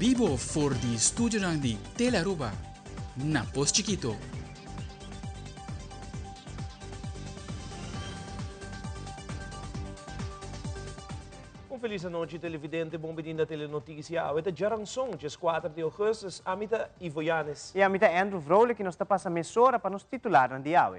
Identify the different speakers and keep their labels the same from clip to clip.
Speaker 1: Vivo for di studio ng di Telaruba, na Pos Chiquito.
Speaker 2: Feliz noite, televidente. Bom-vindo à Telenotícia. Esta geração, dia 4 de agosto, a mita Ivo Yanes.
Speaker 3: E a mita Andrew Vrolijk, que nos está passando emissora para nos titular no dia.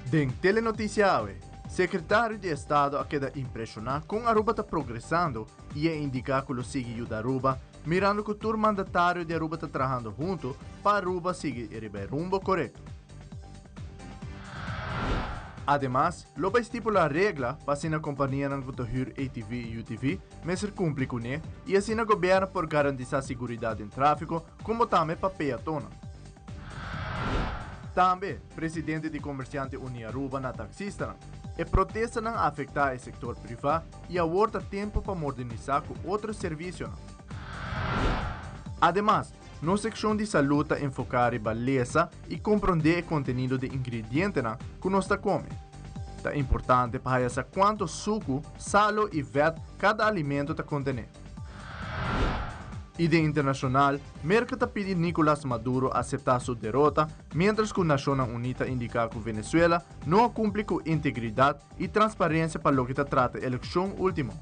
Speaker 4: Den Telenotícia, secretário de Estado queda impressionado com Aruba está progressando e indica que o sigue da Aruba, mirando que o tour mandatário de Aruba está trabalhando junto para Aruba seguir o rumbo correto. Además, lo vai estipular regra para se a companhia não hyr ATV e UTV, mas cumpre com ele e assim o governo por garantir a segurança em tráfego, como também para peatona. Também, presidente de comerciante Unia Aruba na taxista, e protesta não afetar o setor privado e aborda tempo para modernizar com outros serviços. Además, na secção de saúde enfocar em beleza e compreender o conteúdo de ingredientes que nós comemos. É importante para saber quanto suco, sal e vet cada alimento contém. E de internacional, Merkel pede Nicolás Maduro aceitar sua derrota, mientras que a Nações Unidas indica que Venezuela não cumpre com integridade e transparência para o que trata a eleição última.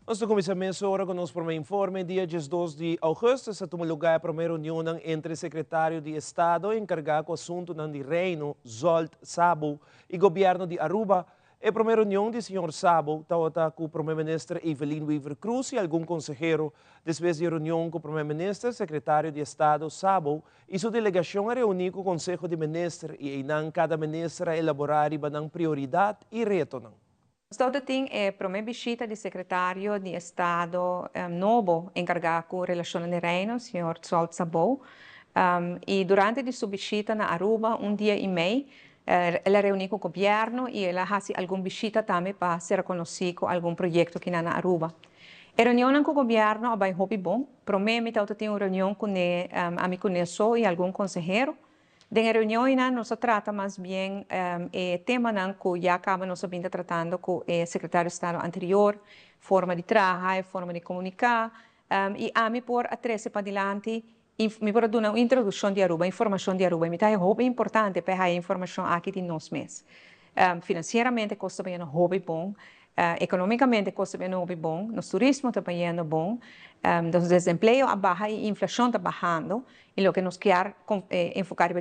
Speaker 2: Nós começamos agora com o nosso primeiro informe. Dia 2 de agosto, se tomou lugar a primeira reunião entre o secretário de Estado encarregado com o assunto do Reino, Zolt Sabo, e governo de Aruba. A primeira reunião do Sr. Sabo estava com o primeiro-ministro Evelyn Weaver Cruz e algum consejero. Depois da reunião com o primeiro-ministro, secretário de Estado Sabo e sua delegação reuniu com o Conselho de Ministros e em cada ministro elaborar uma prioridade e reto.
Speaker 5: Estado tem a primeira visita do secretário de Estado novo encarregado com relações de Reino, Sr. Zolt Sabo, e durante a sua visita na Aruba, dia e meio, ela reuniu com o governo e ela fez alguma visita também para ser conhecido algum projeto que na Aruba. A reunião com o governo é bem bom. Primeiro, tem uma reunião com o e algum consejero. Na reunião, nós tratamos mais bem o tema que já acabamos vindo tratando com o secretário de Estado anterior, forma de trabalho, forma de comunicar, e a mim por atrás para adiante, me por dar uma introdução de Aruba, informação de Aruba, me é muito importante para a informação aqui de nós mesmos. Financeiramente, custa bem bom. Economicamente, custa bem bom. No turismo também é bom. O desemprego baixa e a inflação está baixando. E o que nós queremos enfocar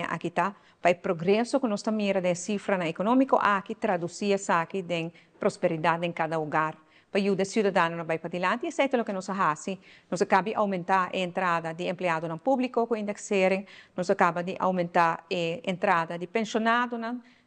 Speaker 5: aqui está para o progresso que nós estamos de cifra econômica, aqui traduzir isso aqui em prosperidade em cada lugar. Para ajudar o cidadão a ir para adiante, e isso é o que nós fazemos. Nós acabamos de aumentar a entrada de empregado no público com indexering, nós acabamos de aumentar a entrada de pensionado,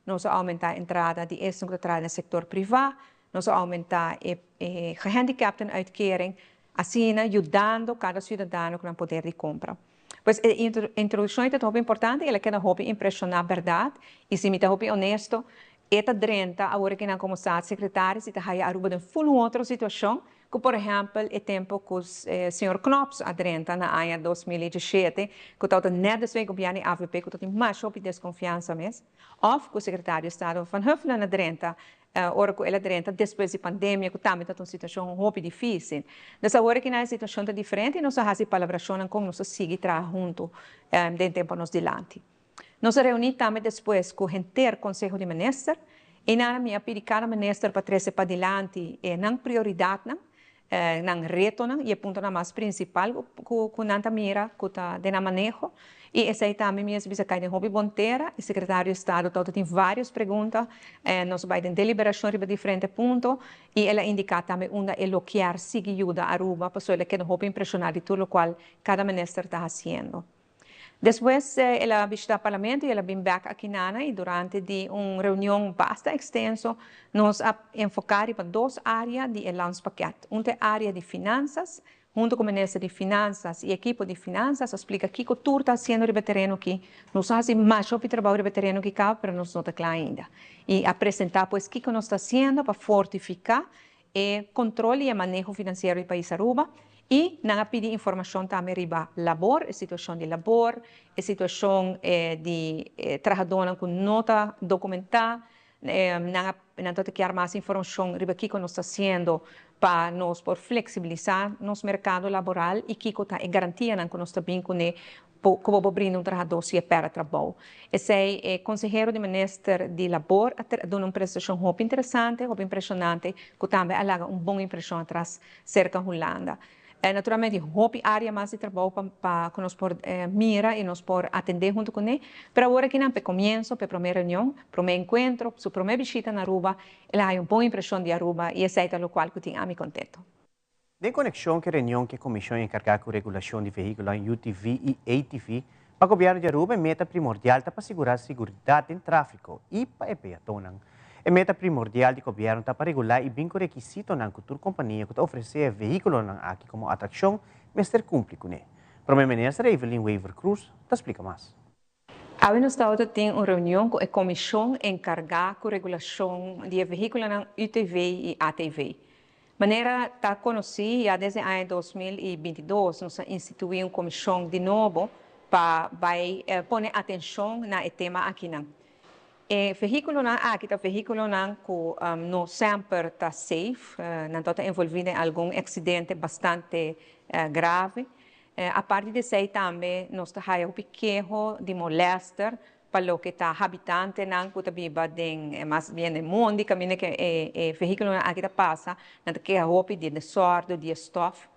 Speaker 5: nós aumentar a entrada de estudantes no setor privado, nós aumentar a gehandicapten uitkering, assim ajudando cada cidadão com o poder de compra. Pois a introdução é muito importante, ela quer impressionar a verdade, e se me está honesto, esta drenta, agora que não como Estado secretário, se está a Aruba em full outra situação, que por exemplo, o tempo que o Sr. Knops adrenta na ano 2017, que estava net de governo AVP, que estava mais op desconfiança mesmo, ou que o secretário de Estado Van Huffelen adrenta, ora que ele adrenta depois da pandemia, que também está uma situação muito difícil. Nessa hora que na situação está diferente, nós fazemos palabração com nós seguir junto de tempo nos dilante. Nós reunimos também depois com o inteiro Conselho de Ministros, e na minha pedi cada ministro para trazer para adiante não prioridade, não reto, e o ponto mais principal que não mira, que está de manejo. E essa aí também minha visita de Hobby Bonteira, o secretário de Estado tem várias perguntas, nós vamos em deliberação sobre diferentes pontos, e ela indica também onde elogiar, seguir ajuda a Aruba, para ela quer impressionar de tudo o qual cada ministro está fazendo. Depois, ela visita o parlamento e ela vem aqui e durante uma reunião bastante extensa, nós enfocamos em duas áreas de lançamento. Uma é a área de finanças, junto com o Ministro de Finanças e a equipe de Finanças, explica o que o tour está fazendo no terreno aqui. Nós fazemos mais o trabalho no terreno aqui, mas não está claro ainda. E apresentar, pois, o que nós estamos fazendo para fortificar controle e manejo financeiro do país Aruba e nanga pedir informação também riba labor, a situação de labor, a situação de trabalhador com nota documentada, nanga quer mais informação riba que nós está fazendo para nós por flexibilizar nosso mercado laboral e que está garantia que nós está bem com como abrir trabalhador se é para trabalho. Esse é consejero de ministro de labor, dando uma prestação muito interessante, muito impressionante, que também alaga uma boa impressão atrás cerca da Holanda. Naturalmente, muito área mais de trabalho para que nós por mira e nós por atender junto com ele. Pero agora que não para começo, para primeira reunião, primeiro encontro, sua primeira visita na Aruba, ela tem uma boa impressão de Aruba e esse é o qual eu tenho me contento.
Speaker 3: De conexão que a reunião que a Comissão encarregada com a regulação de veículos em UTV e ATV, para o governo de Aruba é meta primordial para assegurar a segurança em tráfego e para peatones. É meta primordial do governo para regular e bem com requisito na cultura companhia que oferecer veículos aqui como atração, mas ter cumpre com ele. Primeira-Ministra Evelyn Weaver Cruz explica mais.
Speaker 5: A no estado tem uma reunião com a comissão encarregada com a regulação de veículos na UTV e ATV. Maneira está conhecida desde o ano 2022, nós instituímos uma comissão de novo para pôr atenção no tema aqui. O veículo aqui, o veículo que não sempre está safe, não está envolvido em algum acidente bastante grave. A parte de isso também, nós temos um pequeno de molester para o que está habitante não que viva mais bem no mundo, que o veículo aqui passa, não tem roupa de desordem, de estofa.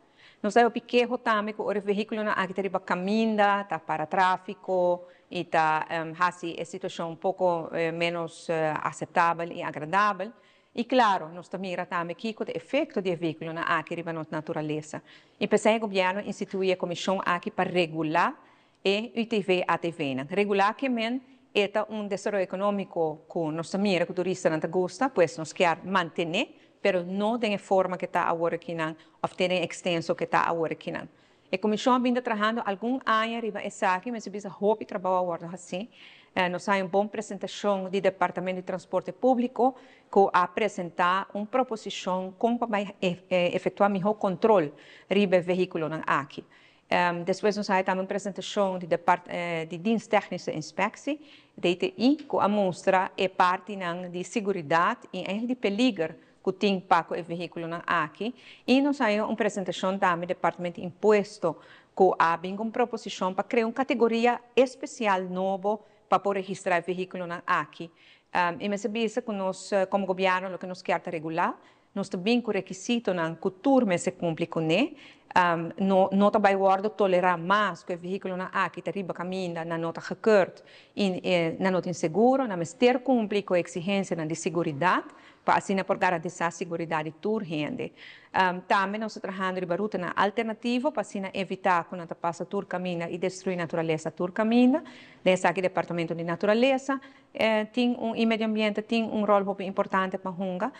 Speaker 5: Nós temos um pequeno também que o veículo aqui está caminhando, está para tráfico e está a situação um pouco menos aceitável e agradável. E claro, nós também miramos aqui o efeito do veículo aqui na natureza. E para o governo instituir a comissão aqui para regular e UTV ATV. Regular que é desenvolvimento econômico que nós mira que o turista não gosta, pois nós queremos manter, mas não da forma que está agora aqui, ou ter extenso que está agora aqui. A comissão vem trabalhando algum ano riba essa aqui, mas precisa roupa trabalho agora assim. Nós temos uma boa apresentação do Departamento de Transporte Público que apresenta uma proposição como para efetuar melhor controle riba veículo aqui. Depois nós temos uma apresentação de Dienst Technische Inspectie, DTI, que mostra a parte de segurança e de perigo que tem para o veículo aqui. E nós temos uma apresentação também do Departamento de Imposto, que abre uma proposição para criar uma categoria especial nova para registrar o veículo aqui. E me sabia que nós, como governo, o que nós queremos regular, nós também com requisito que a turma se cumpre com ele. Não vai tolerar mais que o veículo aqui está riba caminho, na nota record, na nota inseguro, mas ter cumprir com a exigência de segurança, para assim por garantir a segurança de toda a gente. Também nós estamos trabalhando em ruta alternativa para assim evitar que não passa todo caminho e destruir a natureza todo caminho. Desse aqui Departamento de Natureza tem e Medio Ambiente tem rol muito importante para Hunga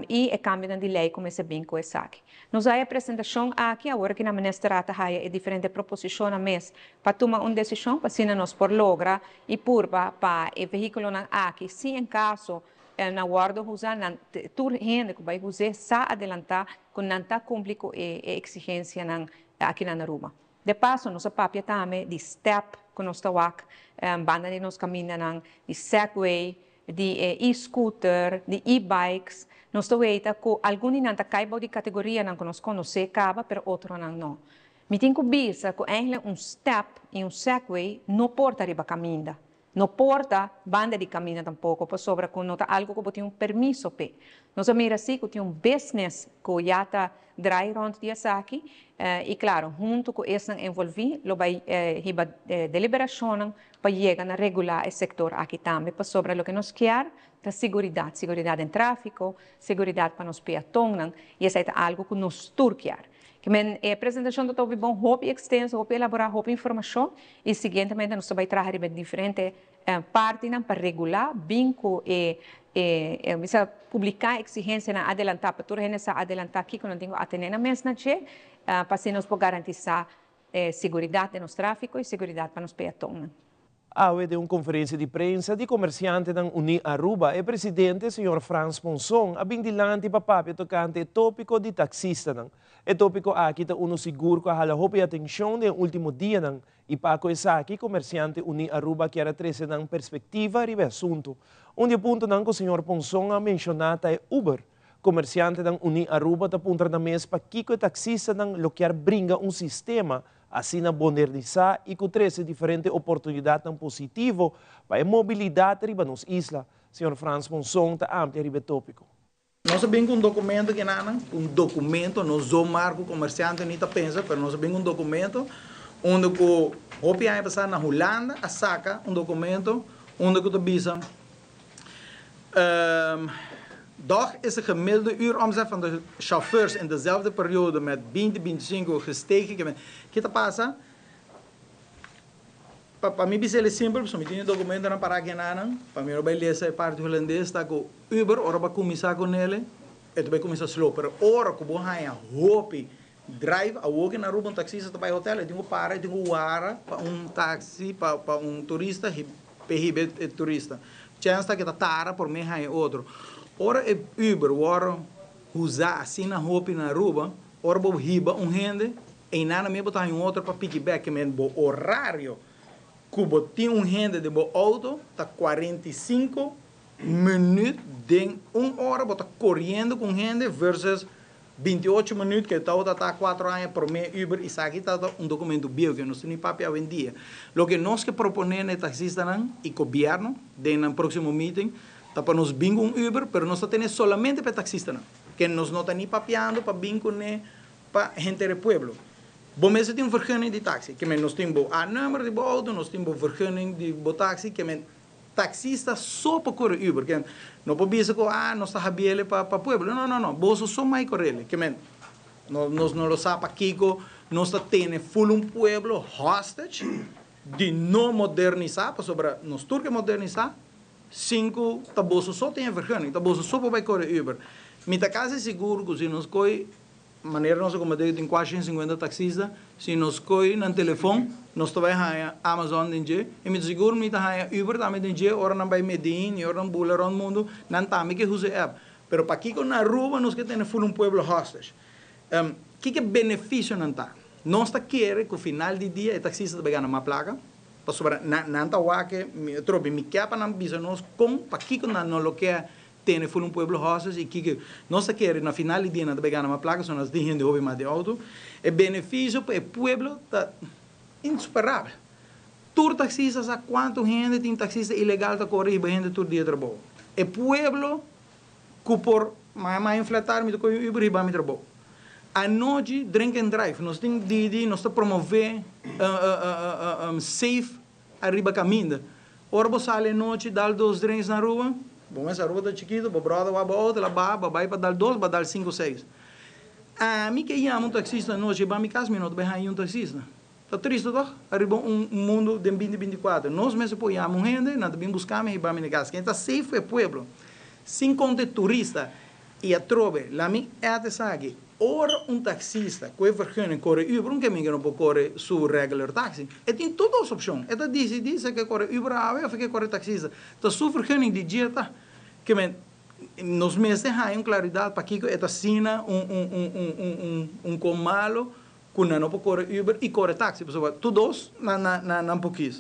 Speaker 5: e é cambio de lei como esse bem com esse aqui. Nós a apresentação aqui agora que na ministra tem diferentes proposições a mês para tomar uma decisão para assim nós por lograr e para o veículo aqui se em caso na guarda usar toda gente que vai usar sa adelantar com não cumprir com a exigência aqui na Aruba. De passo, nossa papia também de step que nós estamos banda de nós caminhando de segway, de e-scooter, de e-bikes. Nós estamos vendo que alguns não caibam de categoria que nós conhecemos, mas outros não. Me tenho que ver que eigenlijk step e segway não porta riba caminho. Não porta banda de caminho tampouco, para sobre que não algo que tem permisso para. Nós mira assim que tem business que já está dry rond de aqui e claro, junto com esse envolvido, lo vai riba deliberação para chegar a regular o setor aqui também, para sobre o que nós queremos, a segurança em tráfego, segurança para os peatones, e isso é algo que nós turquear. Que a apresentação do Tobi bom, roupa extenso, roupa elaborar, roupa informação e seguintemente nós vamos trabalhar em diferentes partes para regular, binco e publicar exigência na adelantar para toda gente adelantar aqui que não tenho atender na mesma para assim nós garantir segurança de nosso tráfego e segurança para os peatones.
Speaker 2: Awe de uma conferência de prensa de comerciante ng Uni Aruba e presidente Sr. Franz Ponsong abing dilante papapio tocante tópico de taxista ng. E tópico aqui ta uno seguro que halahopi atenção de último dia ng ipaco esaki comerciante Uni Aruba que era trece ng perspectiva ribe assunto. Onde punto ng ko Sr. Ponsong a mencionata é Uber. Comerciante ng Uni Aruba ta punta na mes pa kiko taxista ng loquear bringa um sistema assim na modernizar e com 13 diferentes oportunidades positivo para a mobilidade riba nos isla. Sr. Franz Ponsong está amplia riba tópico.
Speaker 6: Nós sabemos um documento que nós o marco comerciante não pensa, mas nós sabemos um documento onde o OPI passar na Holanda a saca documento onde o bisa Doch is de gemiddelde uuromzet van de chauffeurs in dezelfde periode met 20-25 gestegen. Kita passa? Para mim, é simples, se eu tenho documento na Paraguaná, para mim, eu vou ler essa parte holandesa, está com Uber, ora vai começar com ele, e vai começar slow, mas ora que vou ganhar hope, drive, a walk na rua, um taxista para o hotel, eu tenho para, eu tenho para táxi, para turista, para turista. Chance que está tara por mim ganhar outro. Ora é Uber, ora usar assim na roupa na rua, ora vou riba gente, e nada me botar em outro para piggyback, que o horário que tem gente de bo auto, tá 45 minutos de 1 hora, botar correndo com gente versus 28 minutos que está 4 anos por mês Uber, e isso aqui está documento bio que não se nem papel em dia. Lo que nós que proponemos taxistas e governo, no próximo meeting, tá para nos bingo Uber, pero nós temos solamente para taxistas, que nós não está nem papeando para bingo para gente do pueblo. Bom, mas tem vergunning de taxi, que nós temos a número de auto, nós temos vergunning de taxi, que taxista só para correr Uber, que não pode dizer que nós está habile para pueblo, não, bolso só mais correr, que nós não lo sabe Kiko, nós temos full pueblo hostage de não modernizar, para sobre nós turque modernizar. 5, tá bolso só tem vergonha, tá bolso só para correr Uber. Mita casa é seguro que se nós coi, maneira nós acomodamos tem quase 50 taxistas, se nós coi no telefone, nós também há Amazon dentro, e mita seguro mita há Uber também dentro, ora não vai Medellín, ora não bula around mundo, não também que usa app. Pero para aqui na rua nós que temos full pueblo hostage. Que benefício não tá? Nós tá querendo que no final do dia o taxista vai ganhar uma placa. Para sobre nanta wake trobe mi capa não bisa nós com para que não lo que tem foi pueblo hostas e que nós quer na final dia na pegar uma placa são as de gente hobby mais de auto é benefício para o pueblo tá insuperável. Tur taxistas a quanto gente tem taxista ilegal tá correr gente tur dia trabalho. É pueblo que por mais inflatar me do Uber e me trabalho. A noite, drink and drive, nós temos Didi, nós estamos promover safe arriba caminho. Ora, você sai à noite, dá 2 drinks na rua, bom, essa rua está chiquita, o brother vai para outra, vai para dar 2, vai dar 5, 6. A mim que ia um taxista à noite, vai me casa, não vai um taxista. Está triste, não? Arriba mundo de 2024. Nós mesmos apoiamos gente, nós também buscamos e vamos na casa. Quem está safe é o pueblo. Sem conta turista, e a trove, lá me é até sabe. Ora taxista que é vergonha corre Uber, que não pode correr su regular taxi. E tem todas as opções. E diz que corre Uber, ou que corre taxista. Então, su vergonha de dia tá que nos meses há claridade para que esta sina comalo que não pode correr Uber e corre taxi. Todos não pouquinho.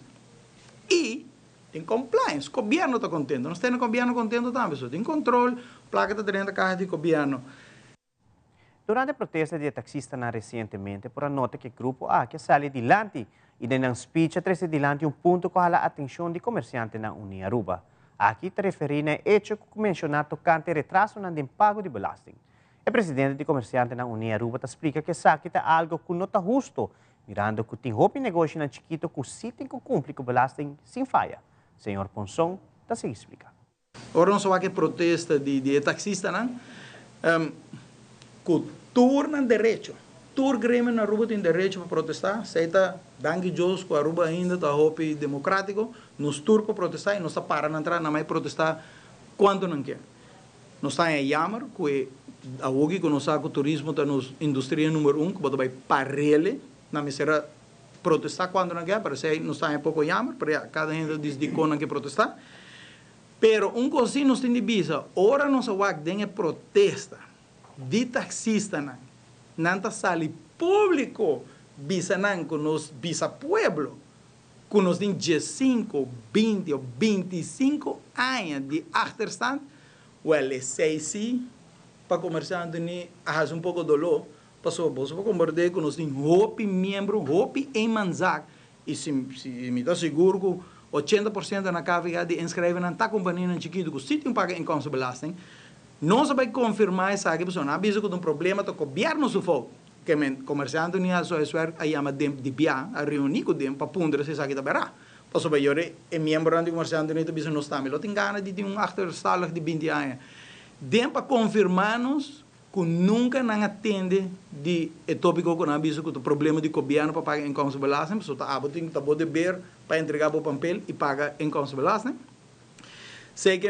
Speaker 6: E tem compliance. O governo está contente. Nós temos o governo contente também. Tem controle, placa está dentro da caixa de governo.
Speaker 3: Durante a protesta de taxista recentemente, por a nota que o grupo A que sale dilante e nang speech atrese dilante ponto que hala atenção de comerciante na Uni Aruba. Aqui te referi na hecho que mencionar tocante retraso ng pago de belasting. O presidente de comerciante na Uni Aruba te explica que sa kita algo que não está justo, mirando que tem hopi negócio na chiquito que si tem que cumprir com belasting sem falha. Senhor Ponsong, te se explica.
Speaker 6: Ora não só que protesta de taxista, não? Tur não direito. Tur grêmio na Aruba tem direito para protestar. Seita dangue Deus que a Aruba ainda está hopi democrático. Nos tur para protestar e nós está para entrar na mais protestar quando não quer. Nós está em Yamar que a hoje que nós sabe que o turismo está nos indústria número 1 que vai para ele na misera protestar quando não quer, parece que não está em pouco jammer, porque cada gente diz de quando que protestar. Pero coisa nós temos de bisa, ora nós tem protesta de taxista não sali público bisa com nos bisa pueblo, com nos tem 15, 20 ou 25 anos de achterstand, well, sei sim, para comerciante ni faz pouco dolor, passou bolsa para converter com nos tem hopi membro, hopi em manzak, e se me está seguro que 80% na KVA de inscreven na companhia chiquito que o sítio paga inkomstenbelasting. Nós vamos confirmar essa pessoa, não avisa que um problema do governo sufou, que o comerciante não é só isso, aí chama de bia, a reunir com dem para pondre se sabe da berá. Passo para eu é membro do comerciante não avisa não está, mas tem gana de um achterstallig de 20 anos. Dem para confirmar-nos que nunca não atende de tópico que não avisa que o problema do governo para pagar inkomstenbelasting, pessoa está aboting, está pode ver para entregar o papel e pagar inkomstenbelasting. Sei que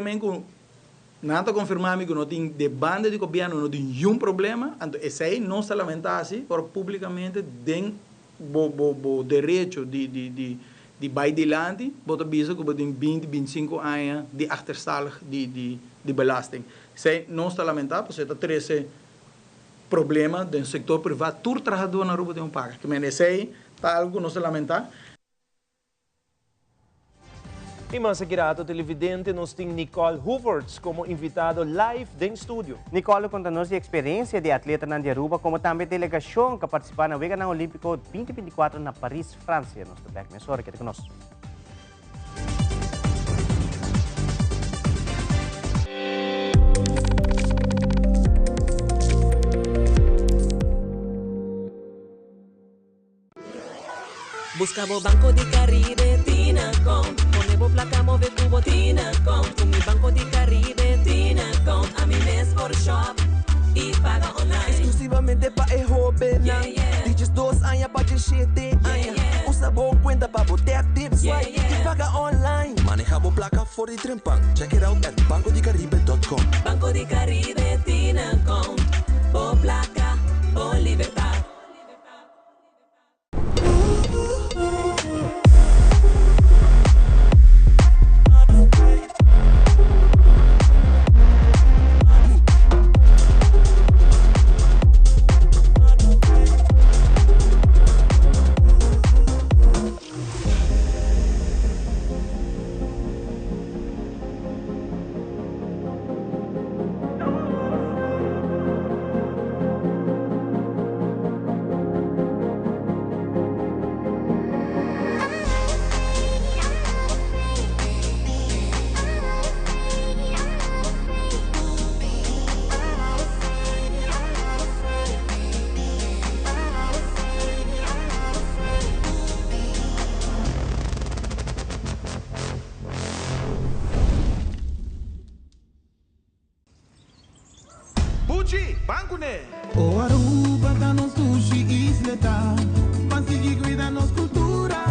Speaker 6: nada confirmar que não tem de banda de governo, não tem nenhum problema, então esse aí não se lamenta assim, por publicamente tem o direito de vai adiante, bota bisa que tem 20, 25 anos de achterstallig de belasting. Sei não se lamentar, porque está 13 problema do setor privado, todo trabalhador na rua tem paga. Que esse aí está algo não se lamentar.
Speaker 2: E mas aqui rato televidente nós temos Nicole Hooverts como invitado live do estúdio.
Speaker 3: Nicole, conta-nos a experiência de atleta na Aruba, como também delegação que participa na Vega Olímpico 2024 na Paris, França. Nós estamos aqui, mas hora que conosco.
Speaker 7: Buscamos Banco de Caribe, Tinacom. Ponemos placa, move cubo, Tinacom. Con mi Banco de Caribe, Tinacom. A mi mes por shop y paga online.
Speaker 8: Exclusivamente para el joven.
Speaker 7: Yeah, yeah.
Speaker 8: Dices 2 años para que 7 años. Usa bon cuenta para botar tips.
Speaker 7: Yeah, yeah.
Speaker 8: Y paga online. Manejamos placa for the trempan. Check it out at bancodecaribe.com.
Speaker 7: Banco de Caribe, Tinacom. Por placa, por libertad.
Speaker 9: O Aruba da nos sushi isleta, Pansigi cuida nos cultura,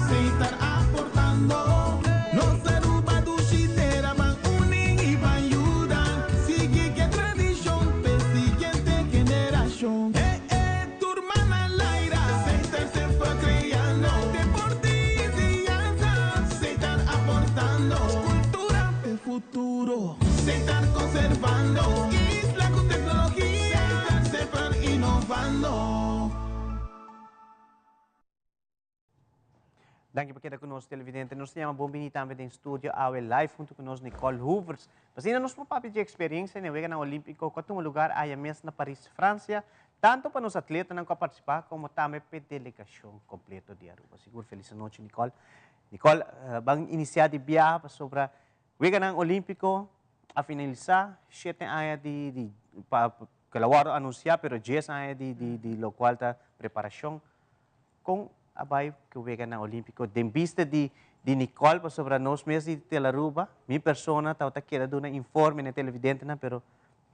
Speaker 9: sem estar aportando. Nos Aruba do Chitera van unen y van ayudan. Sigue que tradición, pe siguiente generación. Tu hermana Laira, sem estar se fue creando. Deporte y enseñanza, sem estar aportando. Cultura de futuro, sem estar conservando. Isla con tecnología, sem estar innovando.
Speaker 3: Dank je por quedar conosco, televidente. Nós temos uma bom também em estúdio, ao live, junto conosco, Nicole Hooverts. Mas ainda nós papel de experiência na Vega Olímpico, que tem um lugar aí mesmo na Paris, França, tanto para os atletas não participar, como também para a delegação completa de Aruba. Seguro, feliz noite, Nicole. Nicole, vamos iniciar de viagem sobre a Vega Olímpico, a finalizar, 7 anos que eu anunciar, mas 10 anos de local da preparação, com a vai que o Vega Olímpico, em vista de Nicole, sobre nós mesmos de Aruba, minha pessoa, está querendo dar um informe na televidente, mas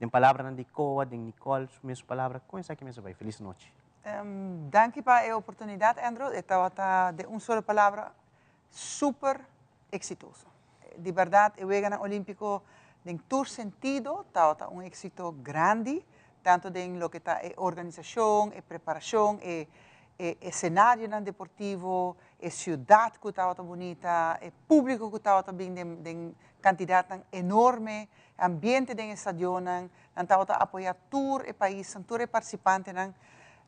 Speaker 3: em palavra de Coa, de Nicole, minhas palavras, com isso aqui mesmo vai. Feliz noite.
Speaker 10: Dank je para a oportunidade, Andrew. Estava de uma só palavra, super exitoso. De verdade, o Vega Olímpico, em todo sentido, está um êxito grande, tanto em lo que está organização, preparação, escenario deportivo, ciudad que estaba bonita, público que estaba bien de cantidad tan enorme, ambiente del estadio, estaba apoyar todo el país, todo el participante,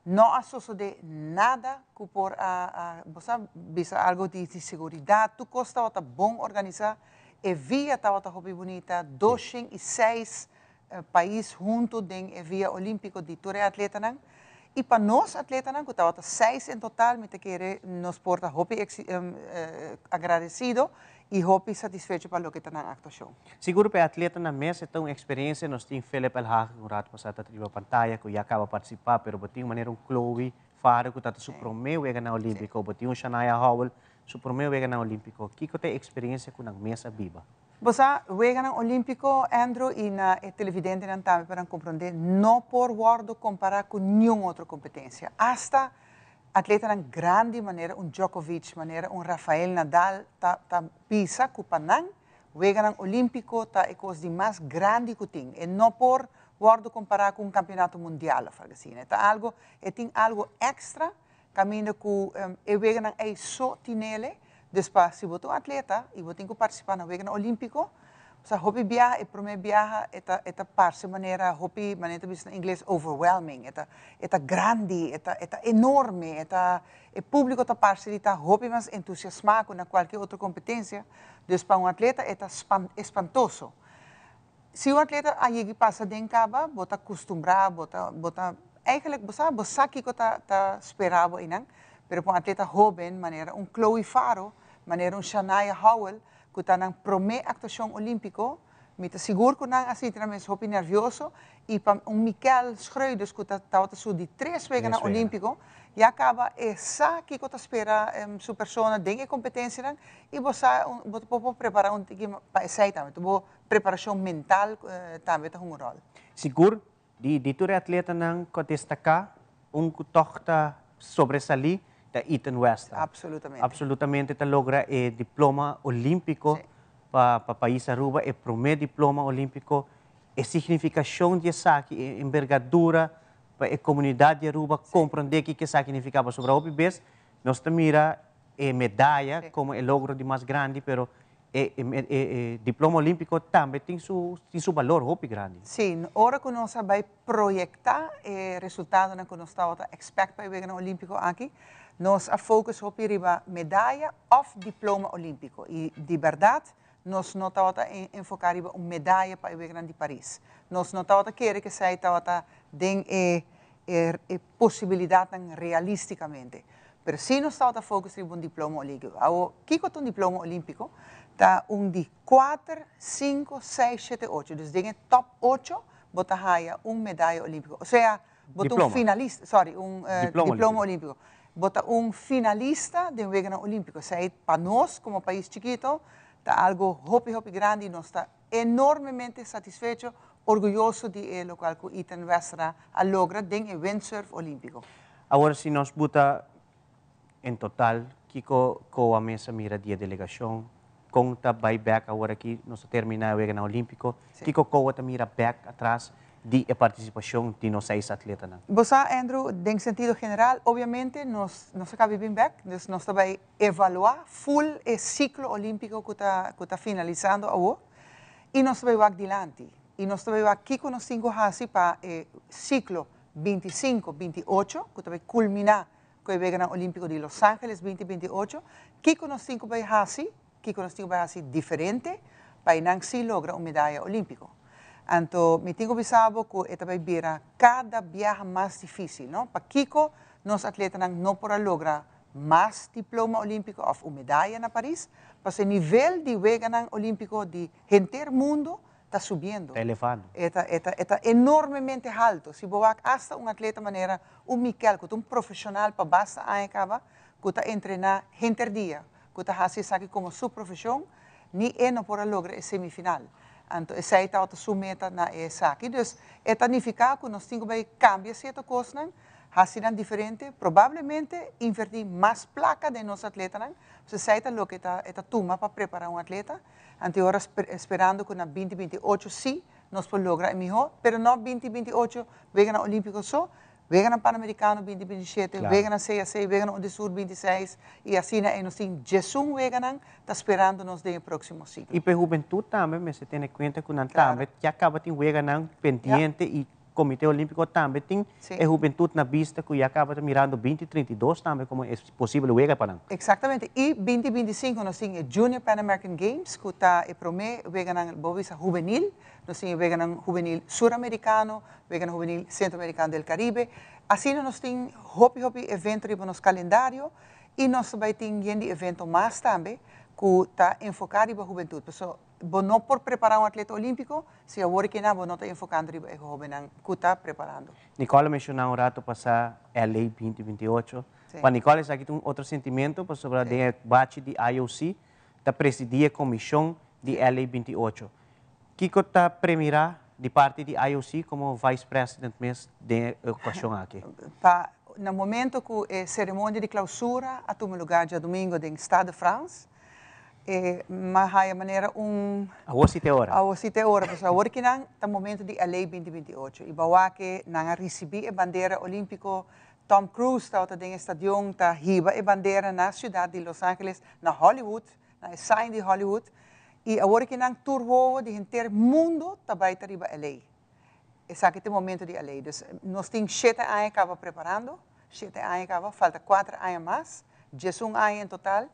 Speaker 10: no asocio de nada que por algo de seguridad, tu costa estaba bon organizada, via estaba muy bonita, 206 países juntos en via olímpico de todo atleta. E para nós, atletas, que estava 6 em total, me querer nos porta hopi agradecido e hopi satisfeito para o que está na actuação.
Speaker 3: Siguro para atleta na mesa então experiência nós temos Philip Elhagen no rato passado atribuir pantalla que já acaba participar, pero botinho maneira Chloe Faro que está supromeu ega na Olímpico, botinho Shania Howell supromeu ega na Olímpico. Que tem experiência com na mesa viva?
Speaker 10: Você wega na Olímpico, Andrew, e na televidente também para compreender, não por guardo comparar com nenhuma outra competência. Hasta atleta na grande maneira, Djokovic, maneira, Rafael Nadal, tá pisa cupanang, wega na Olímpico, tá é coisa de mais grande que tem. E não por guardo comparar com campeonato mundial, assim. Tá algo, tem algo extra, caminho com wega na só tinele. Después, si vos atleta y vos tengo que participar en el Juegos Olímpicos, o sea, hopi viaja, el primer viaje, esta parte manera, hopi, manera en inglés, overwhelming, esta grande, esta enorme, el público esta parte está hopi más entusiasmado con cualquier otra competencia, después un atleta está espantoso. Si un atleta allí pasa de encaba, vos está acostumbrado, eigenlijk, vos sabe que está esperado, pero para un atleta joven, manera Chloe Faro, manera Shania Howell, que está en la primera actuación olímpico, me está seguro que así también es muy nervioso, y para Michael Schreuders, que está de 3 Juegos Olímpicos, ya acaba esa que espera su persona de la competencia, y vos puede preparar para esa también, tu preparación mental también es un rol.
Speaker 3: Seguro, de tu atleta que destaca, tochta sobresalir, Ethan West.
Speaker 10: Absolutamente.
Speaker 3: Absolutamente te logra el diploma olímpico para país Aruba, el primer diploma olímpico, significación de saque, envergadura para la comunidad de Aruba, comprender qué significaba. Sobre la vez, nos mira medalla como el logro de más grande, pero el diploma olímpico también tiene su valor muy grande.
Speaker 10: Sí, ahora que nos va a proyectar el resultado que nos está expect para el olímpico aquí, nos focus op riba medalla of diploma olímpico. Y de verdad, nos no estamos enfocar riba una medalla para el Grande París. Nos no estamos querer que sea den posibilidad realísticamente. Pero sí nos estamos focus riba un diploma olímpico. Ahora, ¿qué es un diploma olímpico? Está de 4, 5, 6, 7, 8. Dus en top 8, bota haya un medalla olímpico. O sea, bota un finalista, un diploma olímpico. Bota un finalista de un Juegos Olímpicos. O sea, para nosotros, como país chiquito, está algo hopi grande y nos está enormemente satisfecho, orgulloso de lo cual Ethan Westra logra en el windsurf olímpico.
Speaker 3: Ahora, si nos buta en total, Kiko, a mesa mira de delegación, conta back ahora aquí nos termina el Juegos Olímpicos, Kiko te mira back atrás, de participación de los 6 atletas.
Speaker 10: Você, Andrew, en sentido general, obviamente, nos acaba bien back, nos va a evaluar full el ciclo olímpico que está finalizando ahora, y nos va a adelante. Y nos va a aquí con los 5 así para el ciclo 25-28, que va a culminar con el Juegos Olímpicos de Los Ángeles 2028, que con los 5 va a así diferente, para Nancy logra una medalla olímpica. Então, me tenho pensado que esta vai vir cada viaje mais difícil, não? Para Kiko, nós atletas não podem lograr mais diploma olímpico ou uma medalha na Paris, mas o nível de Juegos Olímpicos de inteiro mundo está subindo.
Speaker 3: Está elevando.
Speaker 10: Está enormemente alto. Se você hasta um atleta maneira, Michael, que é profissional para basta acaba, que está treinar inteiro dia, que está fazendo como sua profissão, nem não pode lograr a semifinal. Então, essa é a sua meta na essa aqui. Então, é significa que nós temos que cambiar certas coisas, fazer diferente, provavelmente invertir mais placa de nossos atletas. Você sabe o que está turma para preparar um atleta. Então, agora esperando que na 2028 sim, nós podemos lograr melhor, mas não 2028 Juegos Olímpicos só, Vega ng Panamericano 2027,
Speaker 3: Claro.
Speaker 10: vega ng CAC, vega ng Undisur 26, e assim na nos tem Jesum vega ng está esperando-nos de próximo ciclo.
Speaker 3: E para a juventude também, mas você tem em conta que não
Speaker 10: Claro.
Speaker 3: também, que acaba tem huega não pendiente e Comitê Olímpico também tem
Speaker 10: Sim.
Speaker 3: a juventude na vista que acaba mirando 2032 também como é possível huega para não.
Speaker 10: Exatamente. E 2025 nós temos o Junior Pan American Games, que está promê vega ng bovisa juvenil, nós temos vega ng juvenil sur-americano, vega ng juvenil centro-americano del Caribe. Assim nós temos hopi evento no nosso calendário e nós também temos evento mais também que está enfocado na juventude. Pessoal, não por preparar atleta olímpico, se agora que não está enfocando na jovem que está preparando.
Speaker 3: Nicola mencionou rato passar LA 2028.
Speaker 10: Sim.
Speaker 3: Para Nicola, aqui tem outro sentimento sobre o debate de IOC, da presidir a comissão de LA 28. Kiko está premirar de parte de IOC como vice-president mesmo da equação aqui.
Speaker 10: No momento que a cerimônia de clausura a tomar lugar dia domingo no Estado de França, mas a maneira
Speaker 3: A você tem hora.
Speaker 10: A você tem hora, pessoal. Agora que não, no momento de LA 2028. E bawa que não recebi a bandeira olímpica, Tom Cruise está no estadion, está riba a bandeira na cidade de Los Angeles, na Hollywood, na sign de Hollywood. E agora que não, turbo de inteiro mundo está baita riba LA. Esse aqui é o momento de LA. Dus, nós temos 7 anos que estamos preparando, 7 anos que falta 4 anos mais, 11 anos em total.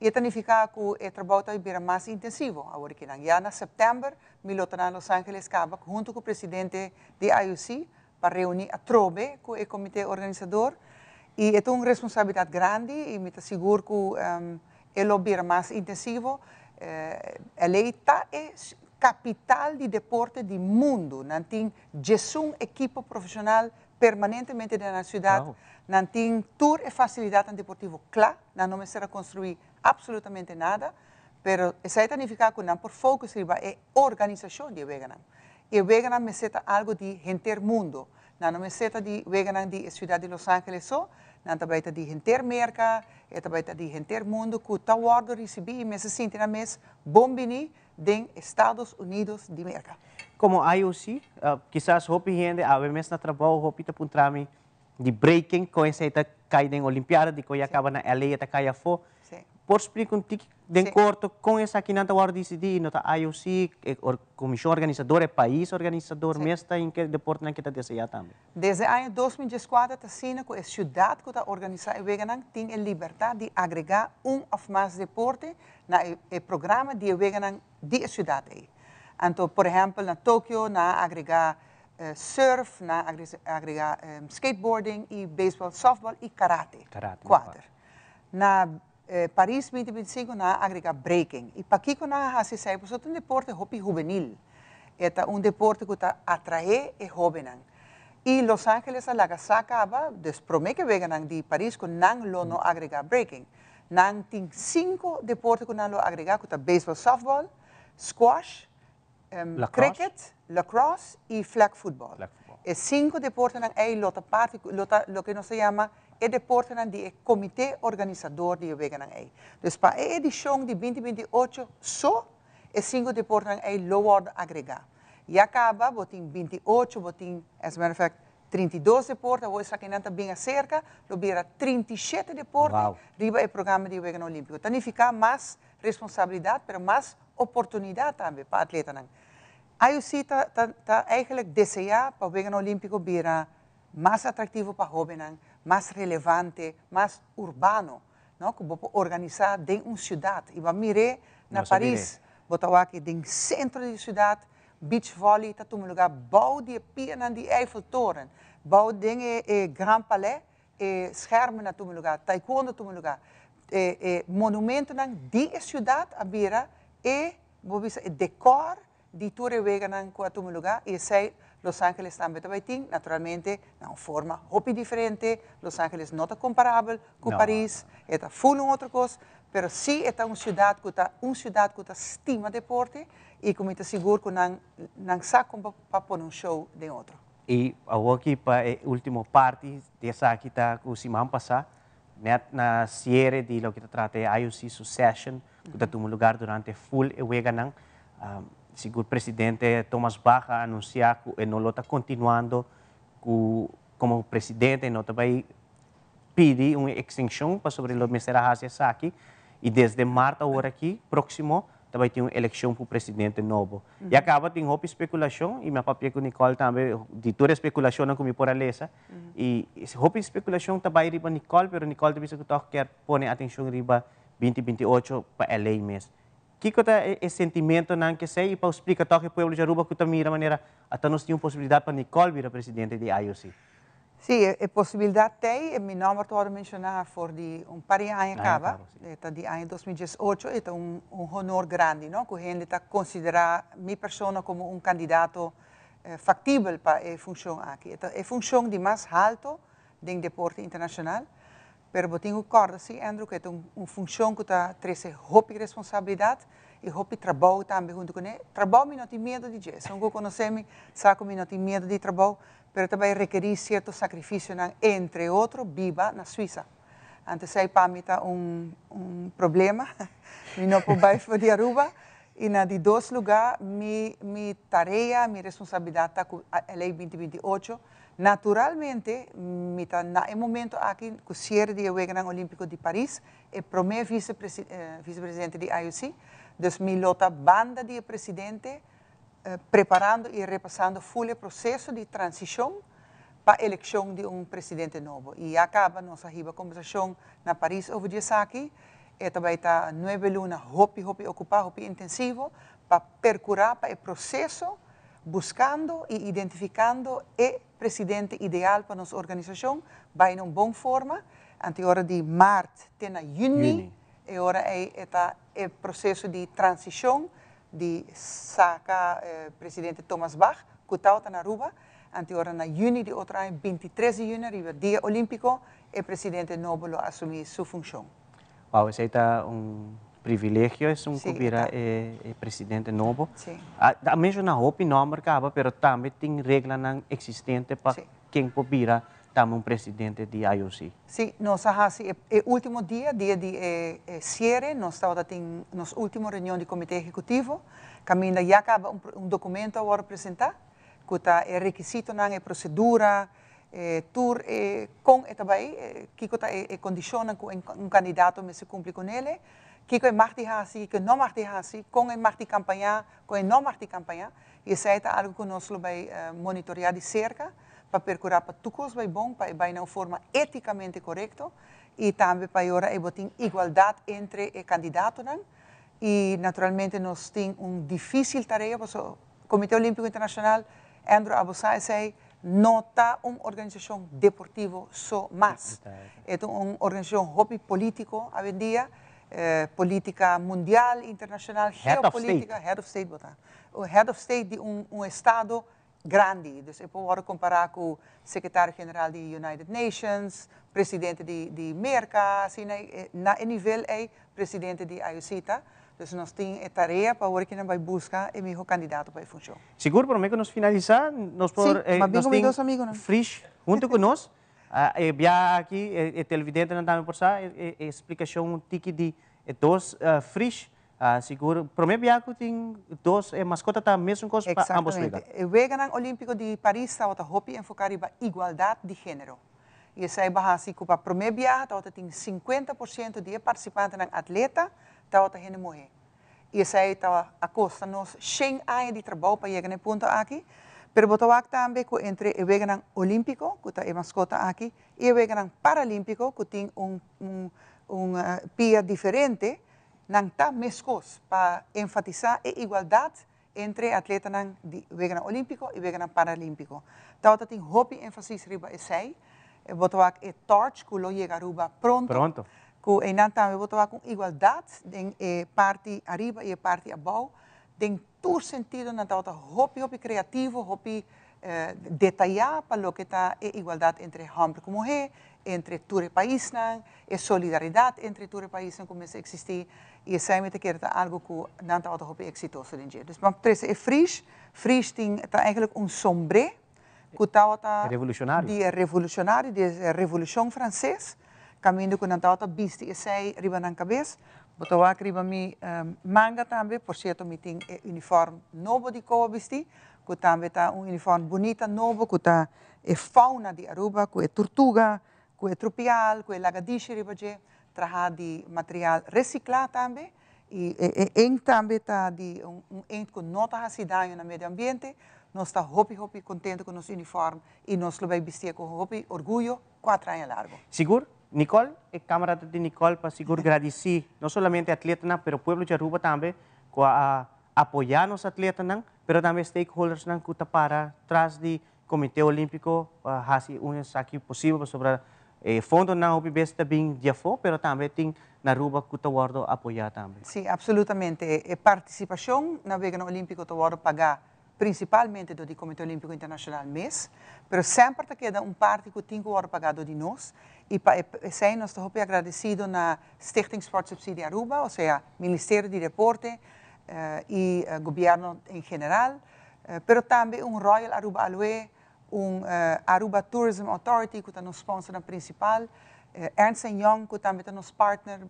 Speaker 10: E significa que o trabalho vai mais intensivo. Agora que não, já em setembro, em Los Angeles, junto com o presidente da IOC, para reunir a trobe com o comitê organizador. E é uma responsabilidade grande e me asseguro que ele vai mais intensivo. Ela está capital de deporte do mundo. Não tem uma equipe profissional permanentemente na cidade.
Speaker 3: Wow.
Speaker 10: Não tem tour e facilidade deportiva clara. Não será construir absolutamente nada. Pero isso significa que não por foco se vai é organização de Weganam. E Weganam me seta algo de inteiro mundo. Não me seta de Weganam de cidade de Los Angeles só. Não também de inteiro América. E também de inteiro mundo que está guardo recebi e me se sente na mes bombini den Estados Unidos de América.
Speaker 3: Como IOC, quizás hopi gente, a veces na trabalho hopi ta puntrami de breaking com essa cai na Olimpiada de que acaba na LA ta cai fo.
Speaker 10: Sim.
Speaker 3: Por explicar um tique den
Speaker 10: Sim.
Speaker 3: corto com essa aqui nanta war decidir no ta IOC, comissão organizadora, país organizador,
Speaker 10: Sim.
Speaker 3: mesmo em que deporte na kita deseja também.
Speaker 10: Desde o ano 2014, está sendo que a cidade que está organizada em Weganam tem a liberdade de agregar ou mais deporte no programa de Weganam de cidade. Então, por exemplo, na Tóquio, na agregar surf, na agregar skateboarding, e baseball, softball e karate.
Speaker 3: Karate,
Speaker 10: Quatro. Na Paris 2025, na agregar breaking. E para que na se sai, porque é um deporte hobby juvenil. É um deporte que está atrair e jovem. E Los Angeles, a Lagasaka, despromete que Weganam de Paris, que não lo agregar breaking. Não tem 5 deportes que não lo agregar, que está baseball, softball, squash,
Speaker 3: Lacrosse.
Speaker 10: cricket, lacrosse e flag football.
Speaker 3: Flag football.
Speaker 10: E 5 deportes não é lo que se chama é deporte do comitê organizador de Weganam. Dus para a edição de 2028 só é 5 deportes não é lower agregar. E acaba, botem 28, botem, as a matter of fact, 32 deportes, hoje aqui não está bem cerca, lo vira 37 deportes,
Speaker 3: Wow.
Speaker 10: riba o programa de Weganam Olímpico. Então, fica mais responsabilidade, mas mais oportunidade também para atleta. A IOC está eigenlijk desejar para o Weganam Olímpico vira mais atrativo para jovens, mais relevante, mais urbano, não? Que vou organizar em uma cidade. E vamos mirar na
Speaker 3: Nossa,
Speaker 10: Paris, botar aqui no centro da cidade, beach volley, está um lugar, bouw die pieren de Eiffeltoren, bouw dingen, Grand Palais, schermen na um lugar, taekwondo na um lugar, monumento na die cidade, a vira, decor de toda Weganam com a um lugar, e sei Los Angeles também tem, naturalmente, uma forma hobby diferente. Los Angeles não é comparável com Paris, é full outra coisa, mas sim é uma cidade que estima deporte e que me seguro que não sabe para pôr show de outro.
Speaker 3: E aqui para a última parte dessa aqui está com o semana passada, na série de lo que trata de IOC Succession, que está tomando lugar durante full Weganam. Seguro o presidente Thomas Bach anunciar que não está continuando com como presidente, no também pedi uma extinção para sobre o Mr. Hasia Saki, e desde março agora aqui, próximo, também tem uma eleição para o presidente novo. E acaba tem outra especulação, e minha papel com Nicole também, de toda especulação não comi por alesa, e outra especulação também riba Nicole, pero Nicole também quer pôr atenção riba 2028 para LA mesmo. Que é esse sentimento não que sei, e para explicar que o povo de Aruba que também de maneira até nós temos possibilidade para Nicole vir presidente de IOC.
Speaker 10: Sim, a possibilidade tem, meu nome pode mencionar por de par de anos acaba, de ano 2018, é honor grande, não? Que a gente está considerar minha pessoa como candidato factível para a função aqui. É a função de mais alto do deporte internacional, mas eu tenho que sim, Andrew, que é uma função que está trazendo muita responsabilidade e muito trabalho também junto com ele. Trabalho não tem medo de isso, não conhecemos, sabe que não tem medo de trabalho, mas também requer certo sacrifício, entre outros, viva na Suíça. Antes aí para mim está problema, eu não posso de Aruba, e na de dois lugares, minha tarefa, minha responsabilidade está com a lei 2028. Naturalmente, no momento aqui, com o cierre do Jogo Olímpico de Paris, é o primeiro vice-presidente do IOC, então me lota banda de presidente, preparando e repassando o processo de transição para a eleição de presidente novo. E acaba nossa conversação na Paris over isso aqui, e também está 9 lunas, hopi ocupado, hopi intensivo, para percurar para o processo, buscando e identificando o presidente ideal para nossa organização, vai em uma boa forma, ante hora de março até junho, e agora está o processo de transição, de saca presidente Thomas Bach, que está na Aruba, ante hora na junho de outro ano, 23 de junho, dia olímpico, o presidente novo assumir sua função.
Speaker 3: Wow, esse é privilégio, é cubrir presidente novo.
Speaker 10: Sim.
Speaker 3: A mencionar o nome acaba, mas também tem regra existente para quem pode vir também presidente de IOC.
Speaker 10: Sim, nós assim, o último dia de cierre, nós estávamos em nossa última reunião de comitê executivo, caminha já acaba documento a apresentar, que está requisito na procedura, tour com também que está condiciona que candidato me se cumpre com ele, que é mais que não mais com é mais de campanha, com é não mais de campanha, e isso é algo que nós vai monitorear de cerca, para percurar para tudo vai bom, para vai na forma eticamente correta, e também para agora ter igualdade entre candidatos, e naturalmente nós temos difícil tarefa, porque o Comitê Olímpico Internacional, Andrew Abosai, sei, não está uma organização deportiva só mais. É uma organização hobby político, hoje em dia, política mundial, internacional, geopolítica, head of state, o head of state de estado grande. Então, eu posso comparar com o secretário-geral da United Nations, presidente de Merca, assim, na nível é presidente de IOC. Então, nós temos a tarefa para ver que nós vamos buscar o melhor candidato para a função.
Speaker 3: Seguro, para mim que nós finalizar, nós
Speaker 10: temos
Speaker 3: Frisch junto com nós. Aqui, o televidente não está por sa explicação tiki de dois Frisch. Seguro, para mim que tem dois mascotas tá mesmo coisa para ambos ligas.
Speaker 10: O Jogo Olímpico de Paris está enfocado em igualdade de gênero. E isso é assim que para o primeiro viagem tem 50% de participantes na atleta, está gente mulher. E isso aí está a costa nós 100 anos de trabalho para chegar nesse ponto aqui. Pero botou também que entre o Jogo Olímpico, que está a mascota aqui, e o Jogo Paralímpico, que tem pia diferente, não está mescos para enfatizar a igualdade entre atletas do Jogo Olímpico e Jogo Paralímpico. Então, tem muito ênfase riba esse aí. Botou a torch que lo chega Aruba pronto. Que não também botou com igualdade em parte arriba e parte abaixo. Tem todo sentido na tauta muito criativo, muito detalhado para o que está a igualdade entre homem e mulher, entre todos os países, a solidariedade entre todos os países começa a existir. E isso é algo que não está muito exitoso hoje em dia. Então, é Frisch. Frisch está eigenlijk sombré que está
Speaker 3: revolucionário.
Speaker 10: De Revolução Francesa, caminho que não está visto e sai riba na cabeça, Botawa kriba mi manga também, por certo, mi tem uniforme novo de Koa Bisti, que também tá uniforme bonita novo, que tá fauna de Aruba, que tortuga, que tropical, que lagadisha ribaje, traha de material reciclado também, e também tá de ent que nota a cidade no meio ambiente, nós está hopi contente com nosso uniforme e nós lo vai vestir com hopi orgulho 4 anos largo.
Speaker 3: Seguro? Nicole, camarada de Nicole, para seguro agradecer, não somente atleta, mas o povo de Aruba também, com apoiar os atletas, mas também stakeholders que estão para trás do Comitê Olímpico, fazer o que possível sobre fundo não o besta bem de fora, mas também tem na Aruba que está guardo apoiar também.
Speaker 10: Sim, absolutamente. A participação na Vegano Olímpico está guardo pagar principalmente do Comitê Olímpico Internacional MES, mas sempre queda parte que tem que pagado de nós, e nós estamos agradecidos na Stichting Sportsubsidie Aruba, ou seja, Ministério de Deporte e governo em geral, mas também Royal Aruba Alue, Aruba Tourism Authority, que é nosso sponsor principal, Ernst Young, que também é nosso partner,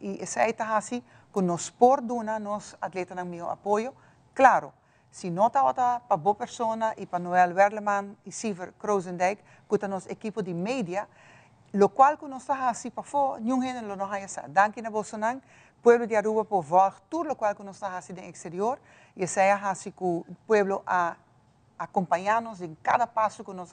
Speaker 10: e essa é a assim, que nós por dona, nós atletas não meu apoio, claro. Se nota para boa pessoa e para Noel Werleman e Siver Kroosendijk, que é nosso equipe de mídia, lo qual que nós está assim para fora, nenhum gente não vai fazer. Danke na Bolsonaro, pueblo de Aruba por voltar tudo lo qual que nós está assim no exterior, e essa é assim que o pueblo a acompanhar-nos em cada passo que nós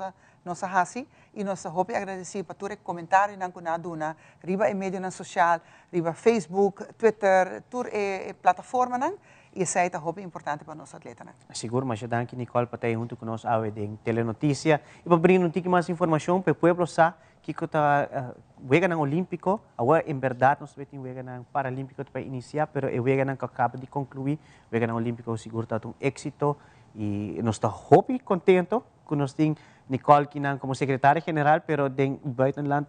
Speaker 10: fazemos, e nós estamos agradecidos por todo comentário que nós damos, riba em mídia social, riba Facebook, Twitter, toda a plataforma, e isso é muito importante para nós atletas.
Speaker 3: Seguro, mas eu danke Nicole para estar junto conosco em Telenotícia e para abrir um pouco mais informação para o povo saber que está o Olímpico, agora em verdade nós temos o Paralímpico para iniciar, mas o Weganan que acaba de concluir, o Olímpico seguro está um êxito e nós estamos muito contentos que nós temos Nicole Kinan como secretária-geral, pero de buitenland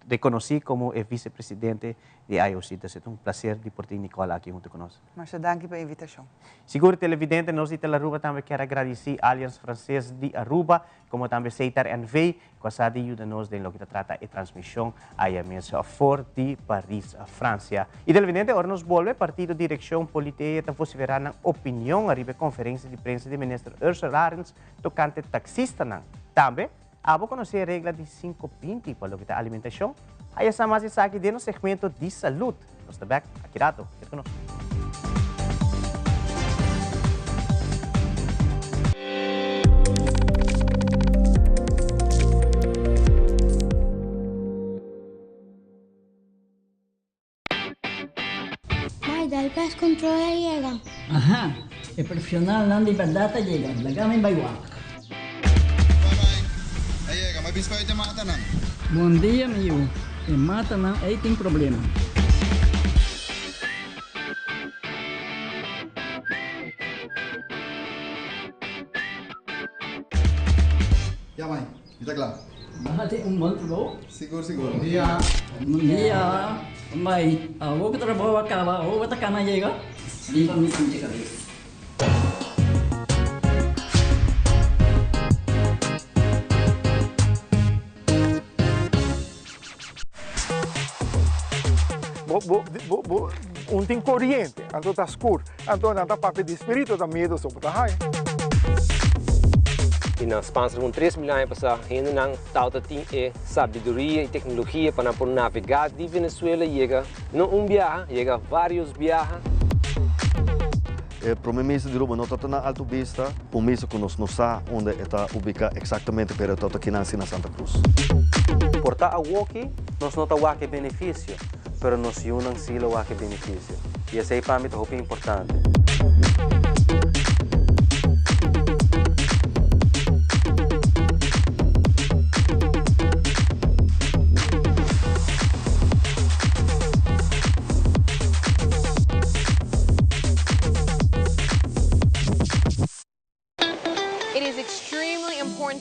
Speaker 3: reconocido como vice-presidente de IOC. Então, é um prazer de ter Nicole aqui junto conosco.
Speaker 10: Mas danke pela invitação.
Speaker 3: Seguro televidente, nós de Aruba também quero agradecer a Aliança Francesa de Aruba, como também Seitar NV, que ajuda-nos em lo que trata de transmissão aí mesmo fora de Paris, França. E televidente, agora nos volve partido direção política, você verá na opinião, arriba conferência de prensa do ministro Ursula Arens, tocante taxista. Também, vou conhecer a regra de 5 pinti para a alimentação. Aí essa mais está aqui dentro do segmento de saúde. Nós estamos aqui rato.
Speaker 11: Mai, dal pest control llega.
Speaker 12: Ajá, el profesional Nandi Perdata llega. La gama en Baywak.
Speaker 13: Biscoito mata não.
Speaker 12: Bom dia, meu. E mata não, aí tem problema.
Speaker 13: Já mãe, está claro.
Speaker 12: Bahati bom bom.
Speaker 13: Seguro, seguro.
Speaker 12: Bom dia. Bom dia. Mãe, vou que trabalho acaba, vou botar cana chega. Limpa me com cabeça.
Speaker 14: Un tem corriente, então está escuro, então não está parte de espírito da medo sobre a raia.
Speaker 15: E na sponsor com 3 milhões para ainda não tauta tem sabedoria e tecnologia para navegar de Venezuela chega não viagem, chega vários viagens.
Speaker 16: Para mim mesmo de Aruba não está na Alto Vista, por mesmo que nós não sabemos onde está ubicado exatamente, pero está aqui na Santa Cruz.
Speaker 17: Por estar aqui, nós não temos que benefício, pero nós unam silo que benefício. E esse é para mim é importante.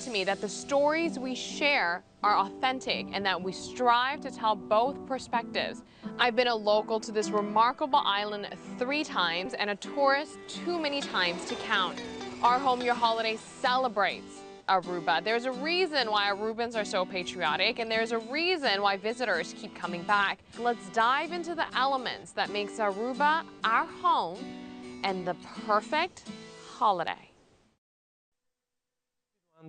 Speaker 18: To me that the stories we share are authentic and that we strive to tell both perspectives. I've been a local to this remarkable island 3 times and a tourist too many times to count. Our Home Your Holiday celebrates Aruba. There's a reason why Arubans are so patriotic, and there's a reason why visitors keep coming back. Let's dive into the elements that makes Aruba our home and the perfect holiday.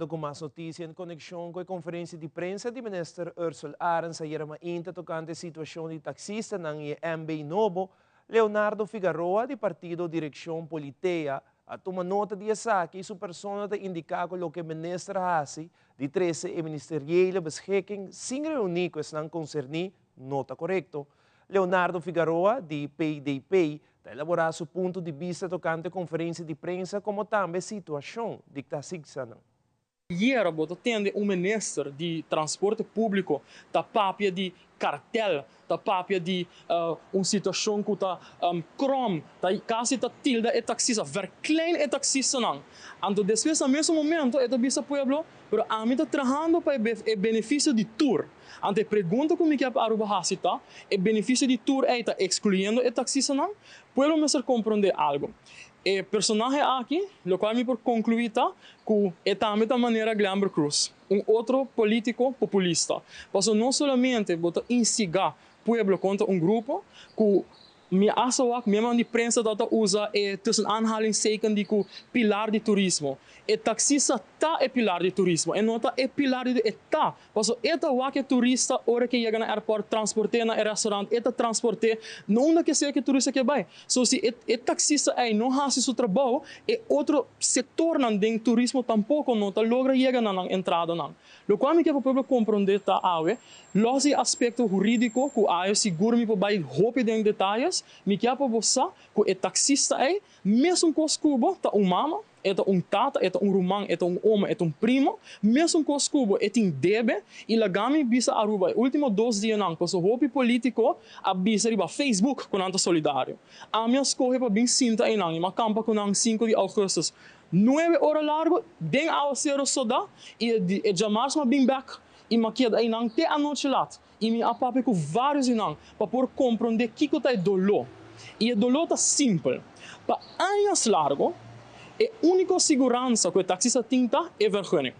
Speaker 2: Com mais notícias em conexão com a conferência de prensa de ministro Ursula Arens ayer mainta tocante a situação de taxista na MB Novo, Leonardo Figueroa, de partido Direção Politea, a tomar nota de essa que sua persona te indicar o que o ministro Hassi de 13 e ministeriële beschikking sem reunir com os não concerni nota correto. Leonardo Figueroa, de PDP, está elaborar seu ponto de vista tocante a conferência de prensa como também a situação de taxista.
Speaker 19: Hier wordt tende minister de transporte público da papia de cartel, da papia de situação que está krom, da quase está tilda e taxista, verklein e taxista não. Então, depois, no mesmo momento, é bisa pueblo, pero a mim está trabalhando para o benefício de tour. Ante pergunta como que a Aruba hasita, o benefício de tour é está excluindo e taxista não? Pueblo me ser compreender algo. O personagem aqui, lo qual me por concluir, que é também da maneira Glamber Cruz, outro político populista. Mas não somente bota instigar o pueblo contra grupo, que me acha que mesmo de prensa data usa tussen aanhalingstekens de pilar de turismo. E taxista tá é pilar de turismo, e não tá é pilar de eta. Mas eta waque turista hora que chega no aeroporto, transporte na restaurante, eta transporte, não é que seja que turista que vai. So se é taxista aí não faz seu trabalho, e outro setor não tem turismo tampouco não tá logra chegar na entrada não. Lo qual me que o povo compreender tá awe, los aspecto jurídico que aí seguro me vai roupa em detalhes, me que para você que é taxista aí, mesmo com os cubo tá humano. É tata, é rumang, é oma, é primo, mesmo com os cubos, é debe, e lagami bisa Aruba, último 2 dias não, porque o hopi político, a bisa riba Facebook, com anta solidário. A minha escolha para bem cinta aí não, e uma campa com 5 de agosto, 9 horas largo, bem ao zero soda, e jamais uma bem back, e maquiada aí não, te a noite lat, e me apape com vários e não, para por compreender que é dolor. E o dolor tá simples, para anos largo, a única segurança que o taxista tem é vergonha.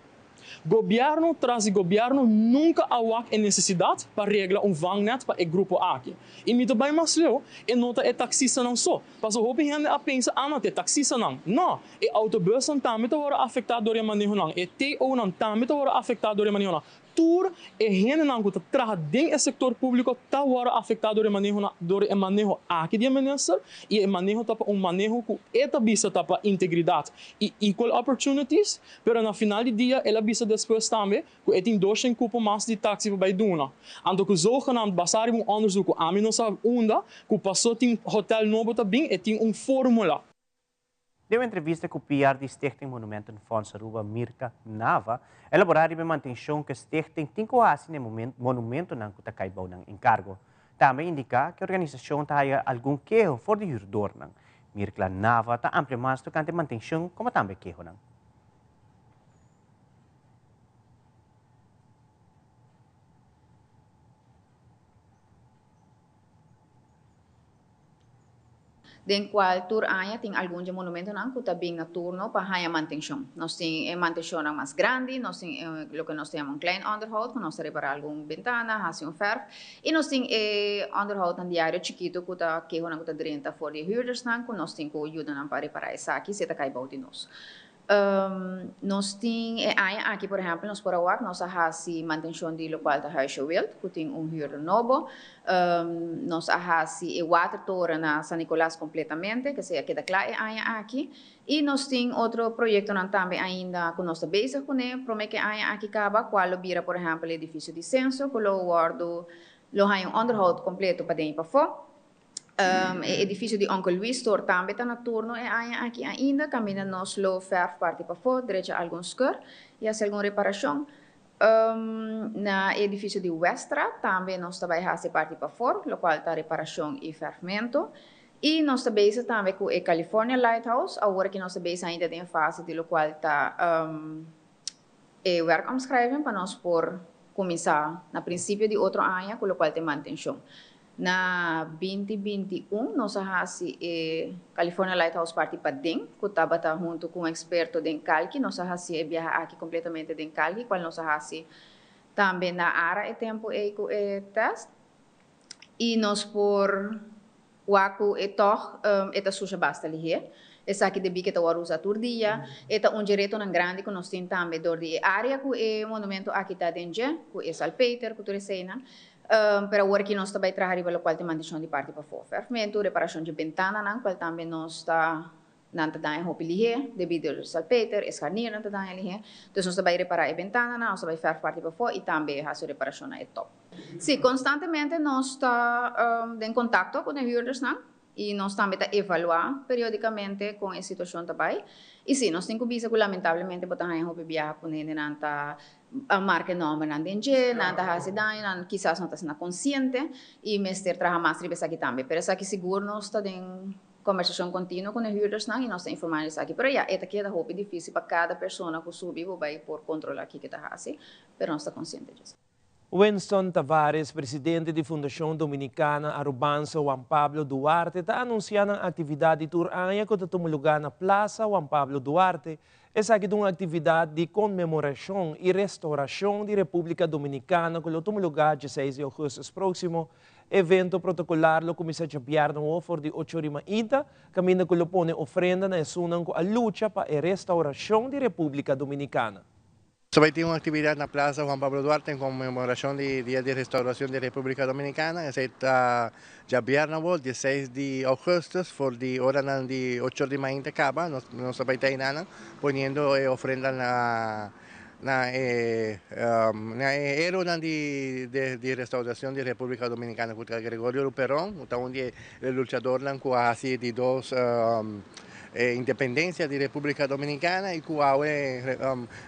Speaker 19: Governo traz governo nunca há necessidade para regrar vangnet para o grupo aqui. E me também mais leu, e nota é taxista não só. Mas o hopi gente a pensa, não é taxista não. Não, e autobus não também está afetado por manejo não. E TO não também está afetado por manejo não. Tour e gente não que trabalha dentro do setor público está afetado por manejo aqui de minister e o manejo tá manejo que esta visa tá para integridade e equal opportunities, pero na final do dia ela visa depois também que tem 200 cupo mais de táxi para duna. Então que zogenaamd basari onderzoek a mim não sabe onda que passou tem hotel novo também e tem fórmula.
Speaker 3: Deu entrevista com o PR de Stichting Monumento Fonds Aruba, Mirka Nava, elaborar e manutenção que Stichting tem quase no monumento não que caiba ng encargo. Também indica que a organização tem algum queijo for de herdor não. Mirka Nava está amplia mais tocante manutenção como também queijo não.
Speaker 20: Den qual tour aya tem algum de monumento não que também na turno para haya manutenção. Nós tem manutenção mais grande, nós tem lo que nós temos klein onderhoud, que nós reparar algum ventana, hace verf, e nós tem onderhoud an diário chiquito que tá que hona que tá direta for de huurders não, que nós tem que ajuda para reparar essa aqui, se tá cai bauti nós. Nós tem aqui, por exemplo, nós por awak nós hasi manutenção de local da Huisje Wild, que tem huurder novo. Nós hasi water toren na San Nicolás completamente, que se queda claro aqui. E nós tem outro projeto também ainda que nós está bezig com ele, promete que aqui acaba qual vira, por exemplo, o edifício de censo, que lo guardo, lo hay onderhoud completo para dentro para fora. Edifício de Onkel Luis Tor também está na turno e aqui ainda caminha nós lo verf parte para fora, direito a algum skeur e a alguma reparação. Na edifício de Westra também nós também faz parte para fora, lo qual está reparação e verfamento. E nós também estamos com o California Lighthouse, agora que nós também ainda em fase de lo qual está werk omschrijven para nós por começar na princípio de outro ano, com o qual tem manutenção. Na 2021, nós hasi California Lighthouse Party Pading, que estava junto com um experto de Calqui, nós hasi viajar aqui completamente de Calqui, qual nós hasi também na área e tempo test. E nós por waku eta suja basta lihe. Essa aqui debi que tawaru sa turdia, eta direito nan grande que nós tem também dor de área que monumento aqui tá dentro, que é salpeter, que tu recena. Pero agora que nós também trabalhamos pelo qual tem mandição de parte para fora. Fermento, reparação de ventana, não, qual também nós está nanta daí hopi lihe, devido ao salpeter, escarnir nanta daí lihe. Então nós também reparar a ventana, nós também fer parte para fora e também a sua reparação é top. Sim, constantemente nós está em contato com os huurders, não? E nós também está evaluar periodicamente com a situação também. E sim, nós temos que ver que lamentavelmente botar aí hopi viajar com ele nanta a marca nome nan denje, nanta hasi daí, nan quizás não está consciente e mestre trabalha mais ribes aqui também. Pero essa aqui seguro nós está em conversação contínua com os huurders não e nós está informando isso aqui. Pero já, esta aqui é da hopi difícil para cada pessoa que subir vai por controlar aqui que está hasi, pero nós está consciente disso.
Speaker 2: Winston Tavares, presidente da Fundação Dominicana Arubanza Juan Pablo Duarte, está anunciando a atividade de Turania que está lugar na Plaza Juan Pablo Duarte. Essa aqui é uma atividade de comemoração e restauração da República Dominicana que está lugar 16 de agosto próximo. Evento protocolar lo começa a governo ofer de 8h30, caminho que lo pone ofrenda na sunan com a luta para a restauração da República Dominicana.
Speaker 21: Vai ter uma atividade na Plaza Juan Pablo Duarte em comemoração do Dia de Restauração da República Dominicana. Essa está já viernes, 16 de agosto, por de hora de 8h30 acaba. Nós vai estar aí poniendo ofrenda na era de restauração da República Dominicana com Gregorio Luperón, onde o lutador com assim de dois independência da República Dominicana e que a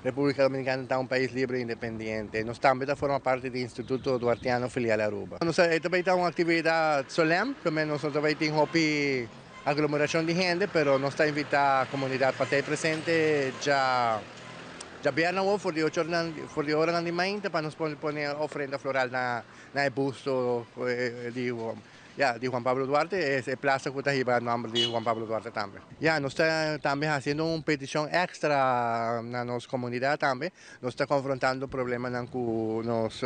Speaker 21: República Dominicana está um país livre e independente. Nós também formamos parte do Instituto Duartiano Filial Aruba. Nós também temos uma atividade solene, também nós também temos uma aglomeração de gente, mas nós estamos invitando a comunidade para estar presente já viernes por de hora de manhã para nós pôr ofrenda floral na busto de Juan Pablo Duarte, é plaza que está aí o nome de Juan Pablo Duarte também. Nós estamos também fazendo uma petição extra na nossa comunidade também. Nós estamos confrontando problemas com nós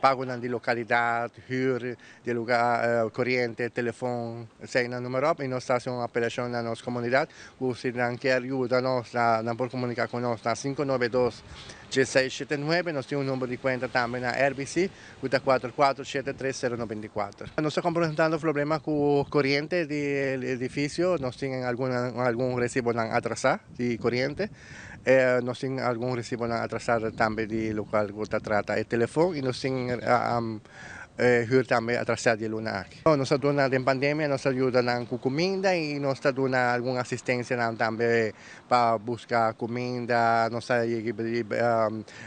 Speaker 21: pagos de localidade, huur, de lugar, corrente, telefone, sem número. E nós estamos fazendo uma apelação na nossa comunidade. Se não quer ajudar nós, não pode comunicar com nós na 592-1679. Nós temos número de conta também na RBC, que está 4473094. Nós estamos apresentando problemas com corrente do edifício, nós temos algum recibo atrasado de corrente, nós temos algum recibo atrasado também de local que está trata de telefone e nós temos huur também atrasado de luna aqui. Nós estamos na pandemia, nós ajudamos com comida e nós estamos dando alguma assistência também para buscar comida, nós estamos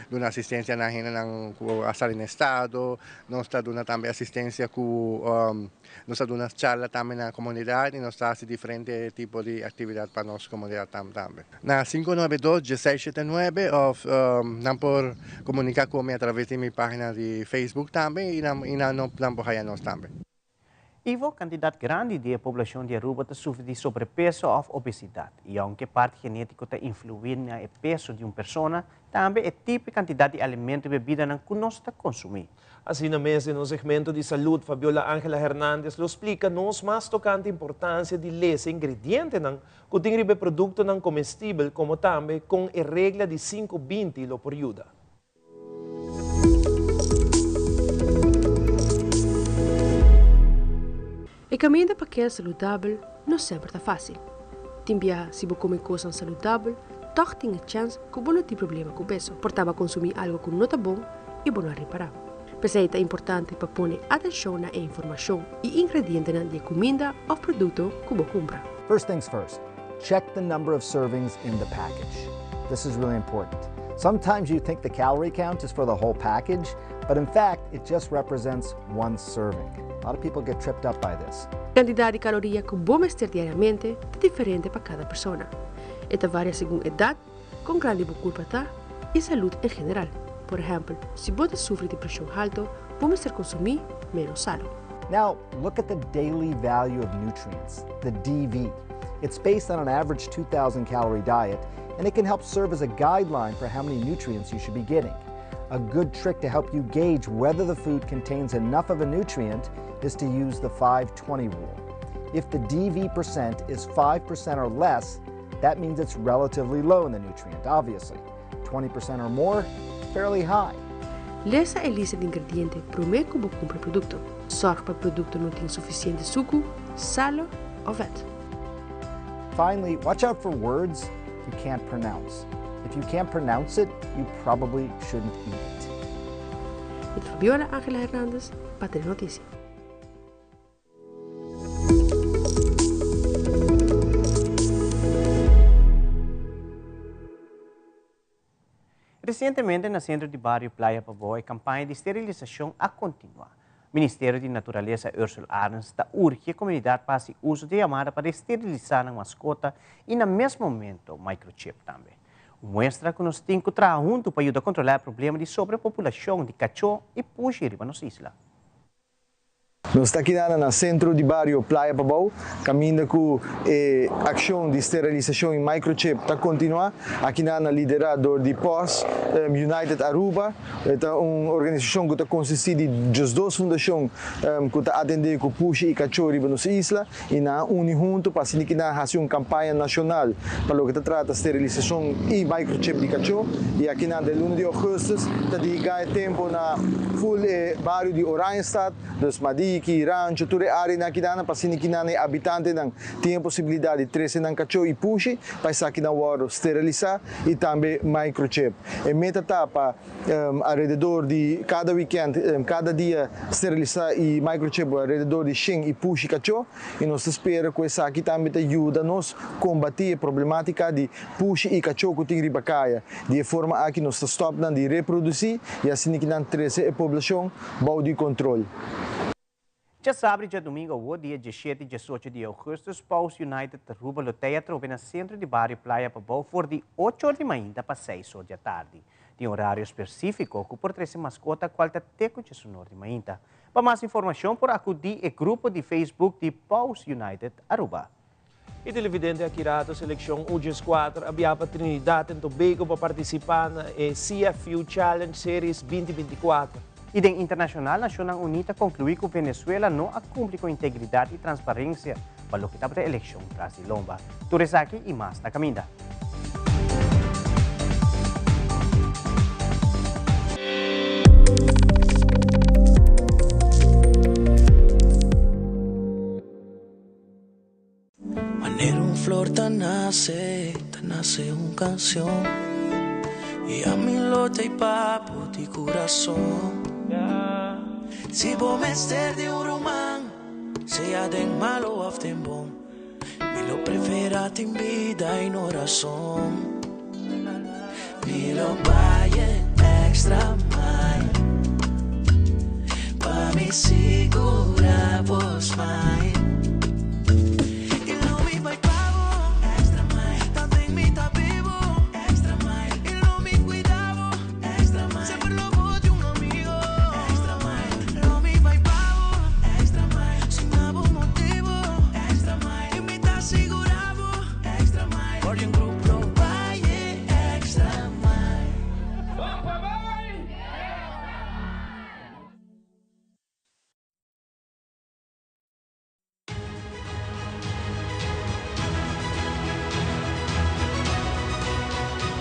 Speaker 21: dando assistência na gente com a sala em estado, nós estamos dando também assistência com nós estamos dando charla também na comunidade e nós estamos fazendo diferentes tipos de atividades para a nossa comunidade também. Na 592-1679, não por comunicar comigo através de minha página de Facebook também e não por nós também.
Speaker 3: Ivo, quantidade grande da população de Aruba sofre de sobrepeso ou obesidade. E aunque parte genética está influindo no peso de uma pessoa, também é tipo de quantidade de alimento e bebida que nós consumimos.
Speaker 2: Assim mesmo, no segmento de saúde, Fabiola Ángela Hernández lo explica nos mais tocante a importância de ler ingredientes que tem produto comestível, como também com a regra de 5-20 lo por ajuda.
Speaker 22: O caminho para que é saudável não sempre está fácil. Também, se você comer coisas saudáveis, toch tem a chance que você não tem problema com o peso. Portava consumir algo que não está bom e você não reparar. Mas é importante para pôr atenção na informação e ingredientes da comida ou produto que você compra.
Speaker 23: First things first, check the number of servings in the package. This is really important. Sometimes you think the calorie count is for the whole package, but in fact, it just represents one serving. A lot of people get tripped up by this.
Speaker 22: A quantidade de calorias que vamos ter diariamente é diferente para cada pessoa. Esta varia segundo a idade, com grande culpa e saúde em geral. Por exemplo, se você sofre de pressão alta, vamos ter consumir menos sal.
Speaker 23: Now, look at the daily value of nutrients, the DV. It's based on an average 2,000 calorie diet, and it can help serve as a guideline for how many nutrients you should be getting. A good trick to help you gauge whether the food contains enough of a nutrient is to use the 5-20 rule. If the DV percent is 5% or less, that means it's relatively low in the nutrient, obviously. 20% or more, fairly high.
Speaker 22: Lees a lista de ingrediënten primeiro que você compra o produto. Zorg para o produto não tem suficiente suco, sal ou vet.
Speaker 23: Finally, watch out for words you can't pronounce. If you can't pronounce it, you probably shouldn't eat it.
Speaker 22: Met Fabiola Ángela Hernández, Patria Noticia.
Speaker 3: Recentemente, no centro de bairro Playa Pabó, a campanha de esterilização a continuar. O Ministério de Natureza, Ursula Arens, urge a comunidade para fazer uso de chamada para esterilizar a mascota e, no mesmo momento, o microchip também. Mostra que nós temos que trabalhar junto para ajudar a controlar o problema de sobrepopulação de cachorro e puxa riba nas islas.
Speaker 1: Nós estamos aqui no centro de bairro Playa Pabó, caminhando com a ação de esterilização em microchip está continuar. Aqui na liderador de POS, United Aruba, é uma organização que consiste de 2 fundações que atende com puxa e cachorro riba nas islas e na une junto para assim que fazer uma campanha nacional para o que trata de esterilização e microchip de cachorro. E aqui na 1 de agosto está dedicado tempo na full bairro de Oranjestad, dos Madi que rancho, toda a área aqui na para que na habitante não tem possibilidade de trazer um cachorro e puxe para estar aqui na hora esterilizar e também microchip. E meta para alrededor de cada weekend, cada dia esterilizar e microchip alrededor de 100 e puxe cachorro e nós esperamos que isso aqui também ajuda nos combater a problemática de puxe e cachorro que tem ribacaia de forma aqui nós stop de reproduzir e assim que não trazer a população bom de controle.
Speaker 3: Já sabe, dia domingo, o dia 17 e 18 de agosto, Paus United Aruba loteia trobe no centro de bairro Playa Pabó for de 8 da manhã para 6 da tarde. Tem horário específico que por trazer mascota qual está teco de sonor de manhã. Para mais informação, por acudir ao grupo de Facebook de Paus United Aruba.
Speaker 2: E televidente aqui rato seleção U14 havia para Trinidad e Tobago para participar na CFU Challenge Series 2024.
Speaker 3: E da Internacional Nacional Unida concluiu que Venezuela não a cumpre com integridade e transparência para o que está para a eleição brasilomba. Tudo aqui e mais na caminha.
Speaker 4: Manera un flor tan nace una canción y a mi lote y papo de corazón. Si vos me estés de un román, sea de malo o de bon, me lo prefera en vida y no razón. Me lo vaya extra mile, pa' mi segura vos mine.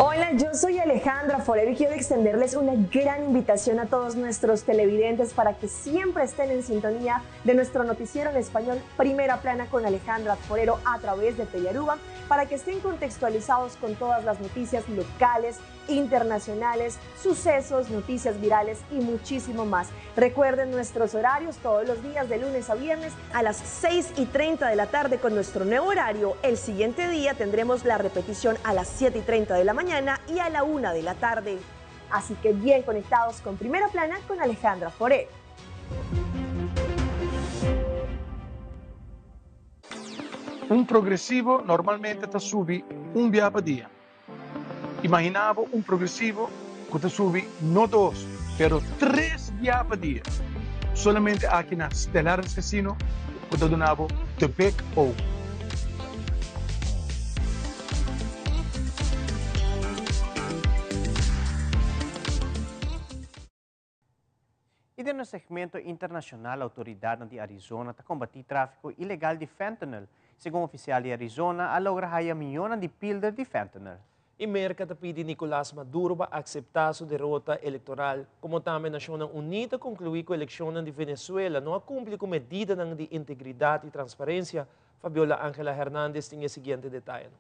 Speaker 5: Hola, yo soy Alejandra Forero y quiero extenderles una gran invitación a todos nuestros televidentes para que siempre estén en sintonía de nuestro noticiero en español Primera Plana con Alejandra Forero a través de Telearuba, para que estén contextualizados con todas las noticias locales, internacionales, sucesos, noticias virales y muchísimo más. Recuerden nuestros horarios todos los días de lunes a viernes a las 6:30 de la tarde con nuestro nuevo horario. El siguiente día tendremos la repetición a las 7:30 de la mañana y a la 1 de la tarde. Así que bien conectados con Primera Plana con Alejandra Forero.
Speaker 14: Um progressivo normalmente ti subi un via per dia. Immaginavo un progressivo che ti subi non 2, però 3 via per dia. solamente aqui na Stellaris Casino, kuda donavo the Big O.
Speaker 3: E no segmento internacional, a autoridade de Arizona está combatir tráfico ilegal de fentanyl. Segundo oficial de Arizona, a logra haya milhões de pildas de fentanyl.
Speaker 2: E merca pide Nicolás Maduro para aceitar sua derrota eleitoral, como também a Nação Unida concluiu que a eleição de Venezuela não cumpre com medida de integridade e transparência. Fabiola Ángela Hernández tem o seguinte detalhe.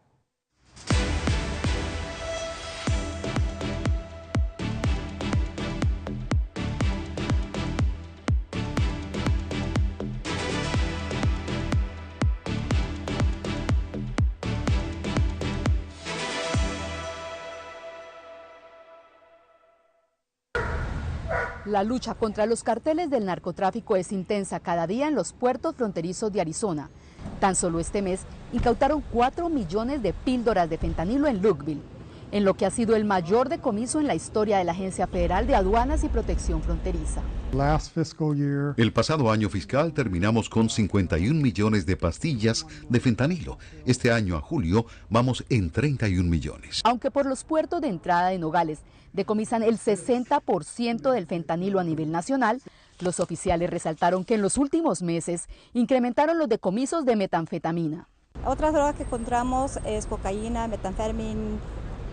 Speaker 6: La lucha contra los carteles del narcotráfico es intensa cada día en los puertos fronterizos de Arizona. Tan solo este mes incautaron 4 millones de píldoras de fentanilo en Lukeville, en lo que ha sido el mayor decomiso en la historia de la Agencia Federal de Aduanas y Protección Fronteriza.
Speaker 7: El pasado año fiscal terminamos con 51 millones de pastillas de fentanilo. Este año a julio vamos en 31 millones.
Speaker 6: Aunque por los puertos de entrada de Nogales decomisan el 60% del fentanilo a nivel nacional, los oficiales resaltaron que en los últimos meses incrementaron los decomisos de metanfetamina.
Speaker 8: Otras drogas que encontramos es cocaína, metanfetamina,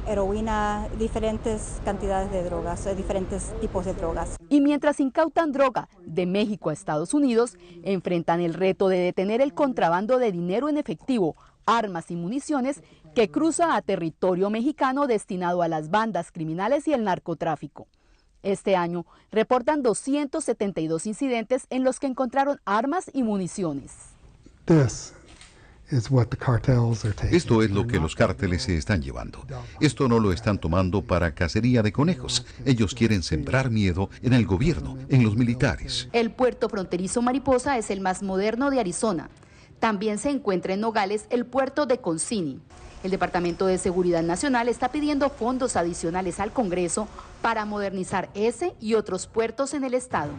Speaker 8: heroína, diferentes cantidades de drogas, diferentes tipos de drogas.
Speaker 6: Y mientras incautan droga de México a Estados Unidos, enfrentan el reto de detener el contrabando de dinero en efectivo, armas y municiones que cruza a territorio mexicano destinado a las bandas criminales y el narcotráfico. Este año reportan 272 incidentes en los que encontraron armas y municiones.
Speaker 7: Esto es lo que los cárteles se están llevando. Esto no lo están tomando para cacería de conejos. Ellos quieren sembrar miedo en el gobierno, en los militares.
Speaker 6: El puerto fronterizo Mariposa es el más moderno de Arizona. También se encuentra en Nogales el puerto de Concini. El Departamento de Seguridad Nacional está pidiendo fondos adicionales al Congreso para modernizar ese y otros puertos en el estado.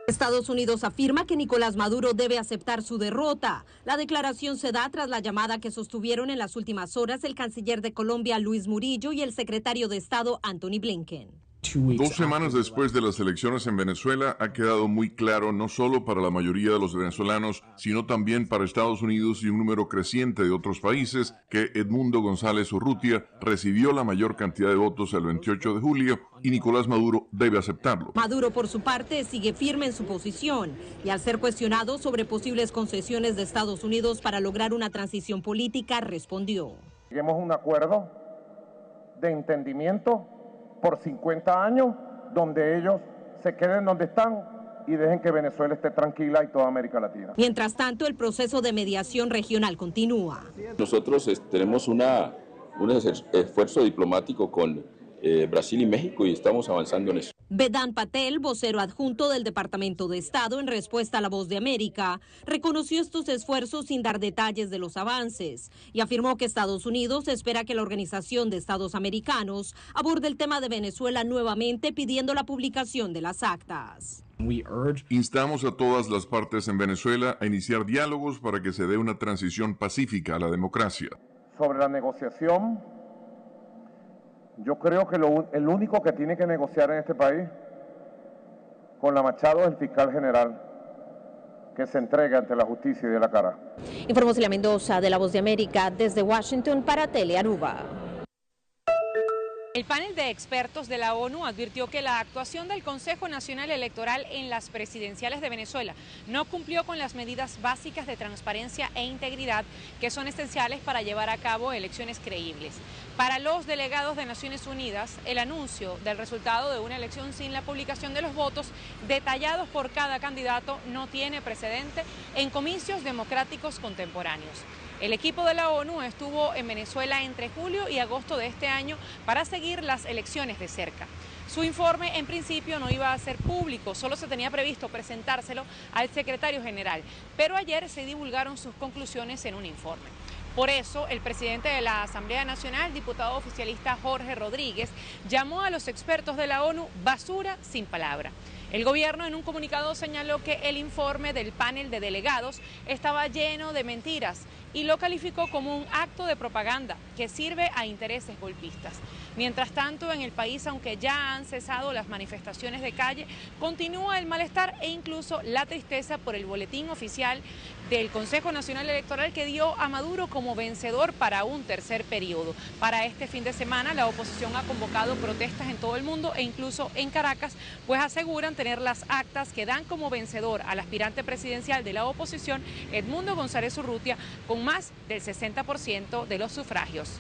Speaker 24: Estados Unidos afirma que Nicolás Maduro debe aceptar su derrota. La declaración se da tras la llamada que sostuvieron en las últimas horas el canciller de Colombia, Luis Murillo, y el secretario de Estado, Anthony Blinken.
Speaker 25: 2 semanas después de las elecciones en Venezuela, ha quedado muy claro no solo para la mayoría de los venezolanos, sino también para Estados Unidos y un número creciente de otros países, que Edmundo González Urrutia recibió la mayor cantidad de votos el 28 de julio y Nicolás Maduro debe aceptarlo.
Speaker 24: Maduro, por su parte, sigue firme en su posición y al ser cuestionado sobre posibles concesiones de Estados Unidos para lograr una transición política, respondió:
Speaker 26: Lleguemos a un acuerdo de entendimiento por 50 años, donde ellos se queden donde están y dejen que Venezuela esté tranquila y toda América Latina.
Speaker 24: Mientras tanto, el proceso de mediación regional continúa.
Speaker 27: Nosotros tenemos un esfuerzo diplomático con Brasil y México y estamos avanzando en eso.
Speaker 24: Vedant Patel, vocero adjunto del Departamento de Estado en respuesta a La Voz de América, reconoció estos esfuerzos sin dar detalles de los avances y afirmó que Estados Unidos espera que la Organización de Estados Americanos aborde el tema de Venezuela nuevamente, pidiendo la publicación de las actas.
Speaker 25: Instamos a todas las partes en Venezuela a iniciar diálogos para que se dé una transición pacífica a la democracia.
Speaker 26: Sobre la negociación, yo creo que el único que tiene que negociar en este país con la Machado es el fiscal general, que se entregue ante la justicia y de la cara.
Speaker 24: Informó Celia Mendoza de La Voz de América desde Washington para Telearuba.
Speaker 28: El panel de expertos de la ONU advirtió que la actuación del Consejo Nacional Electoral en las presidenciales de Venezuela no cumplió con las medidas básicas de transparencia e integridad que son esenciales para llevar a cabo elecciones creíbles. Para los delegados de Naciones Unidas, el anuncio del resultado de una elección sin la publicación de los votos detallados por cada candidato no tiene precedente en comicios democráticos contemporáneos. El equipo de la ONU estuvo en Venezuela entre julio y agosto de este año para seguir las elecciones de cerca. Su informe en principio no iba a ser público, solo se tenía previsto presentárselo al secretario general, pero ayer se divulgaron sus conclusiones en un informe. Por eso, el presidente de la Asamblea Nacional, diputado oficialista Jorge Rodríguez, llamó a los expertos de la ONU basura sin palabra. El gobierno en un comunicado señaló que el informe del panel de delegados estaba lleno de mentiras y lo calificó como un acto de propaganda que sirve a intereses golpistas. Mientras tanto, en el país, aunque ya han cesado las manifestaciones de calle, continúa el malestar e incluso la tristeza por el boletín oficial del Consejo Nacional Electoral que dio a Maduro como vencedor para un tercer periodo. Para este fin de semana, la oposición ha convocado protestas en todo el mundo e incluso en Caracas, pues aseguran tener las actas que dan como vencedor al aspirante presidencial de la oposición, Edmundo González Urrutia, con más del 60% de los sufragios.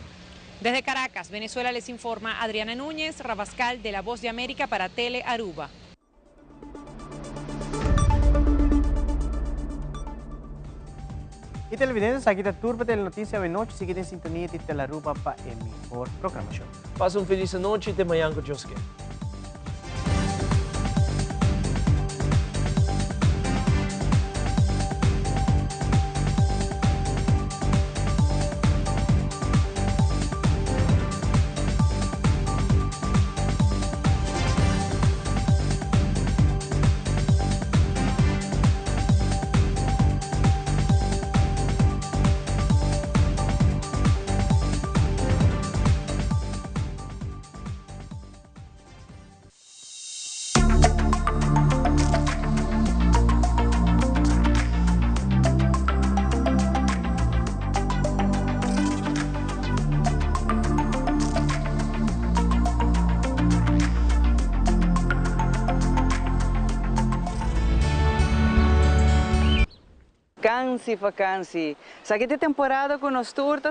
Speaker 28: Desde Caracas, Venezuela, les informa Adriana Núñez Rabascal de La Voz de América para Tele Aruba.
Speaker 3: Y televidentes, aquí está Turba de la Noticia de Noche. Sigue en sintonía de Tele Aruba para el mejor programación.
Speaker 2: Pasa un feliz noche y te mañana con Josque.
Speaker 9: Vacancy. Sa aqui tem temporada com nós turta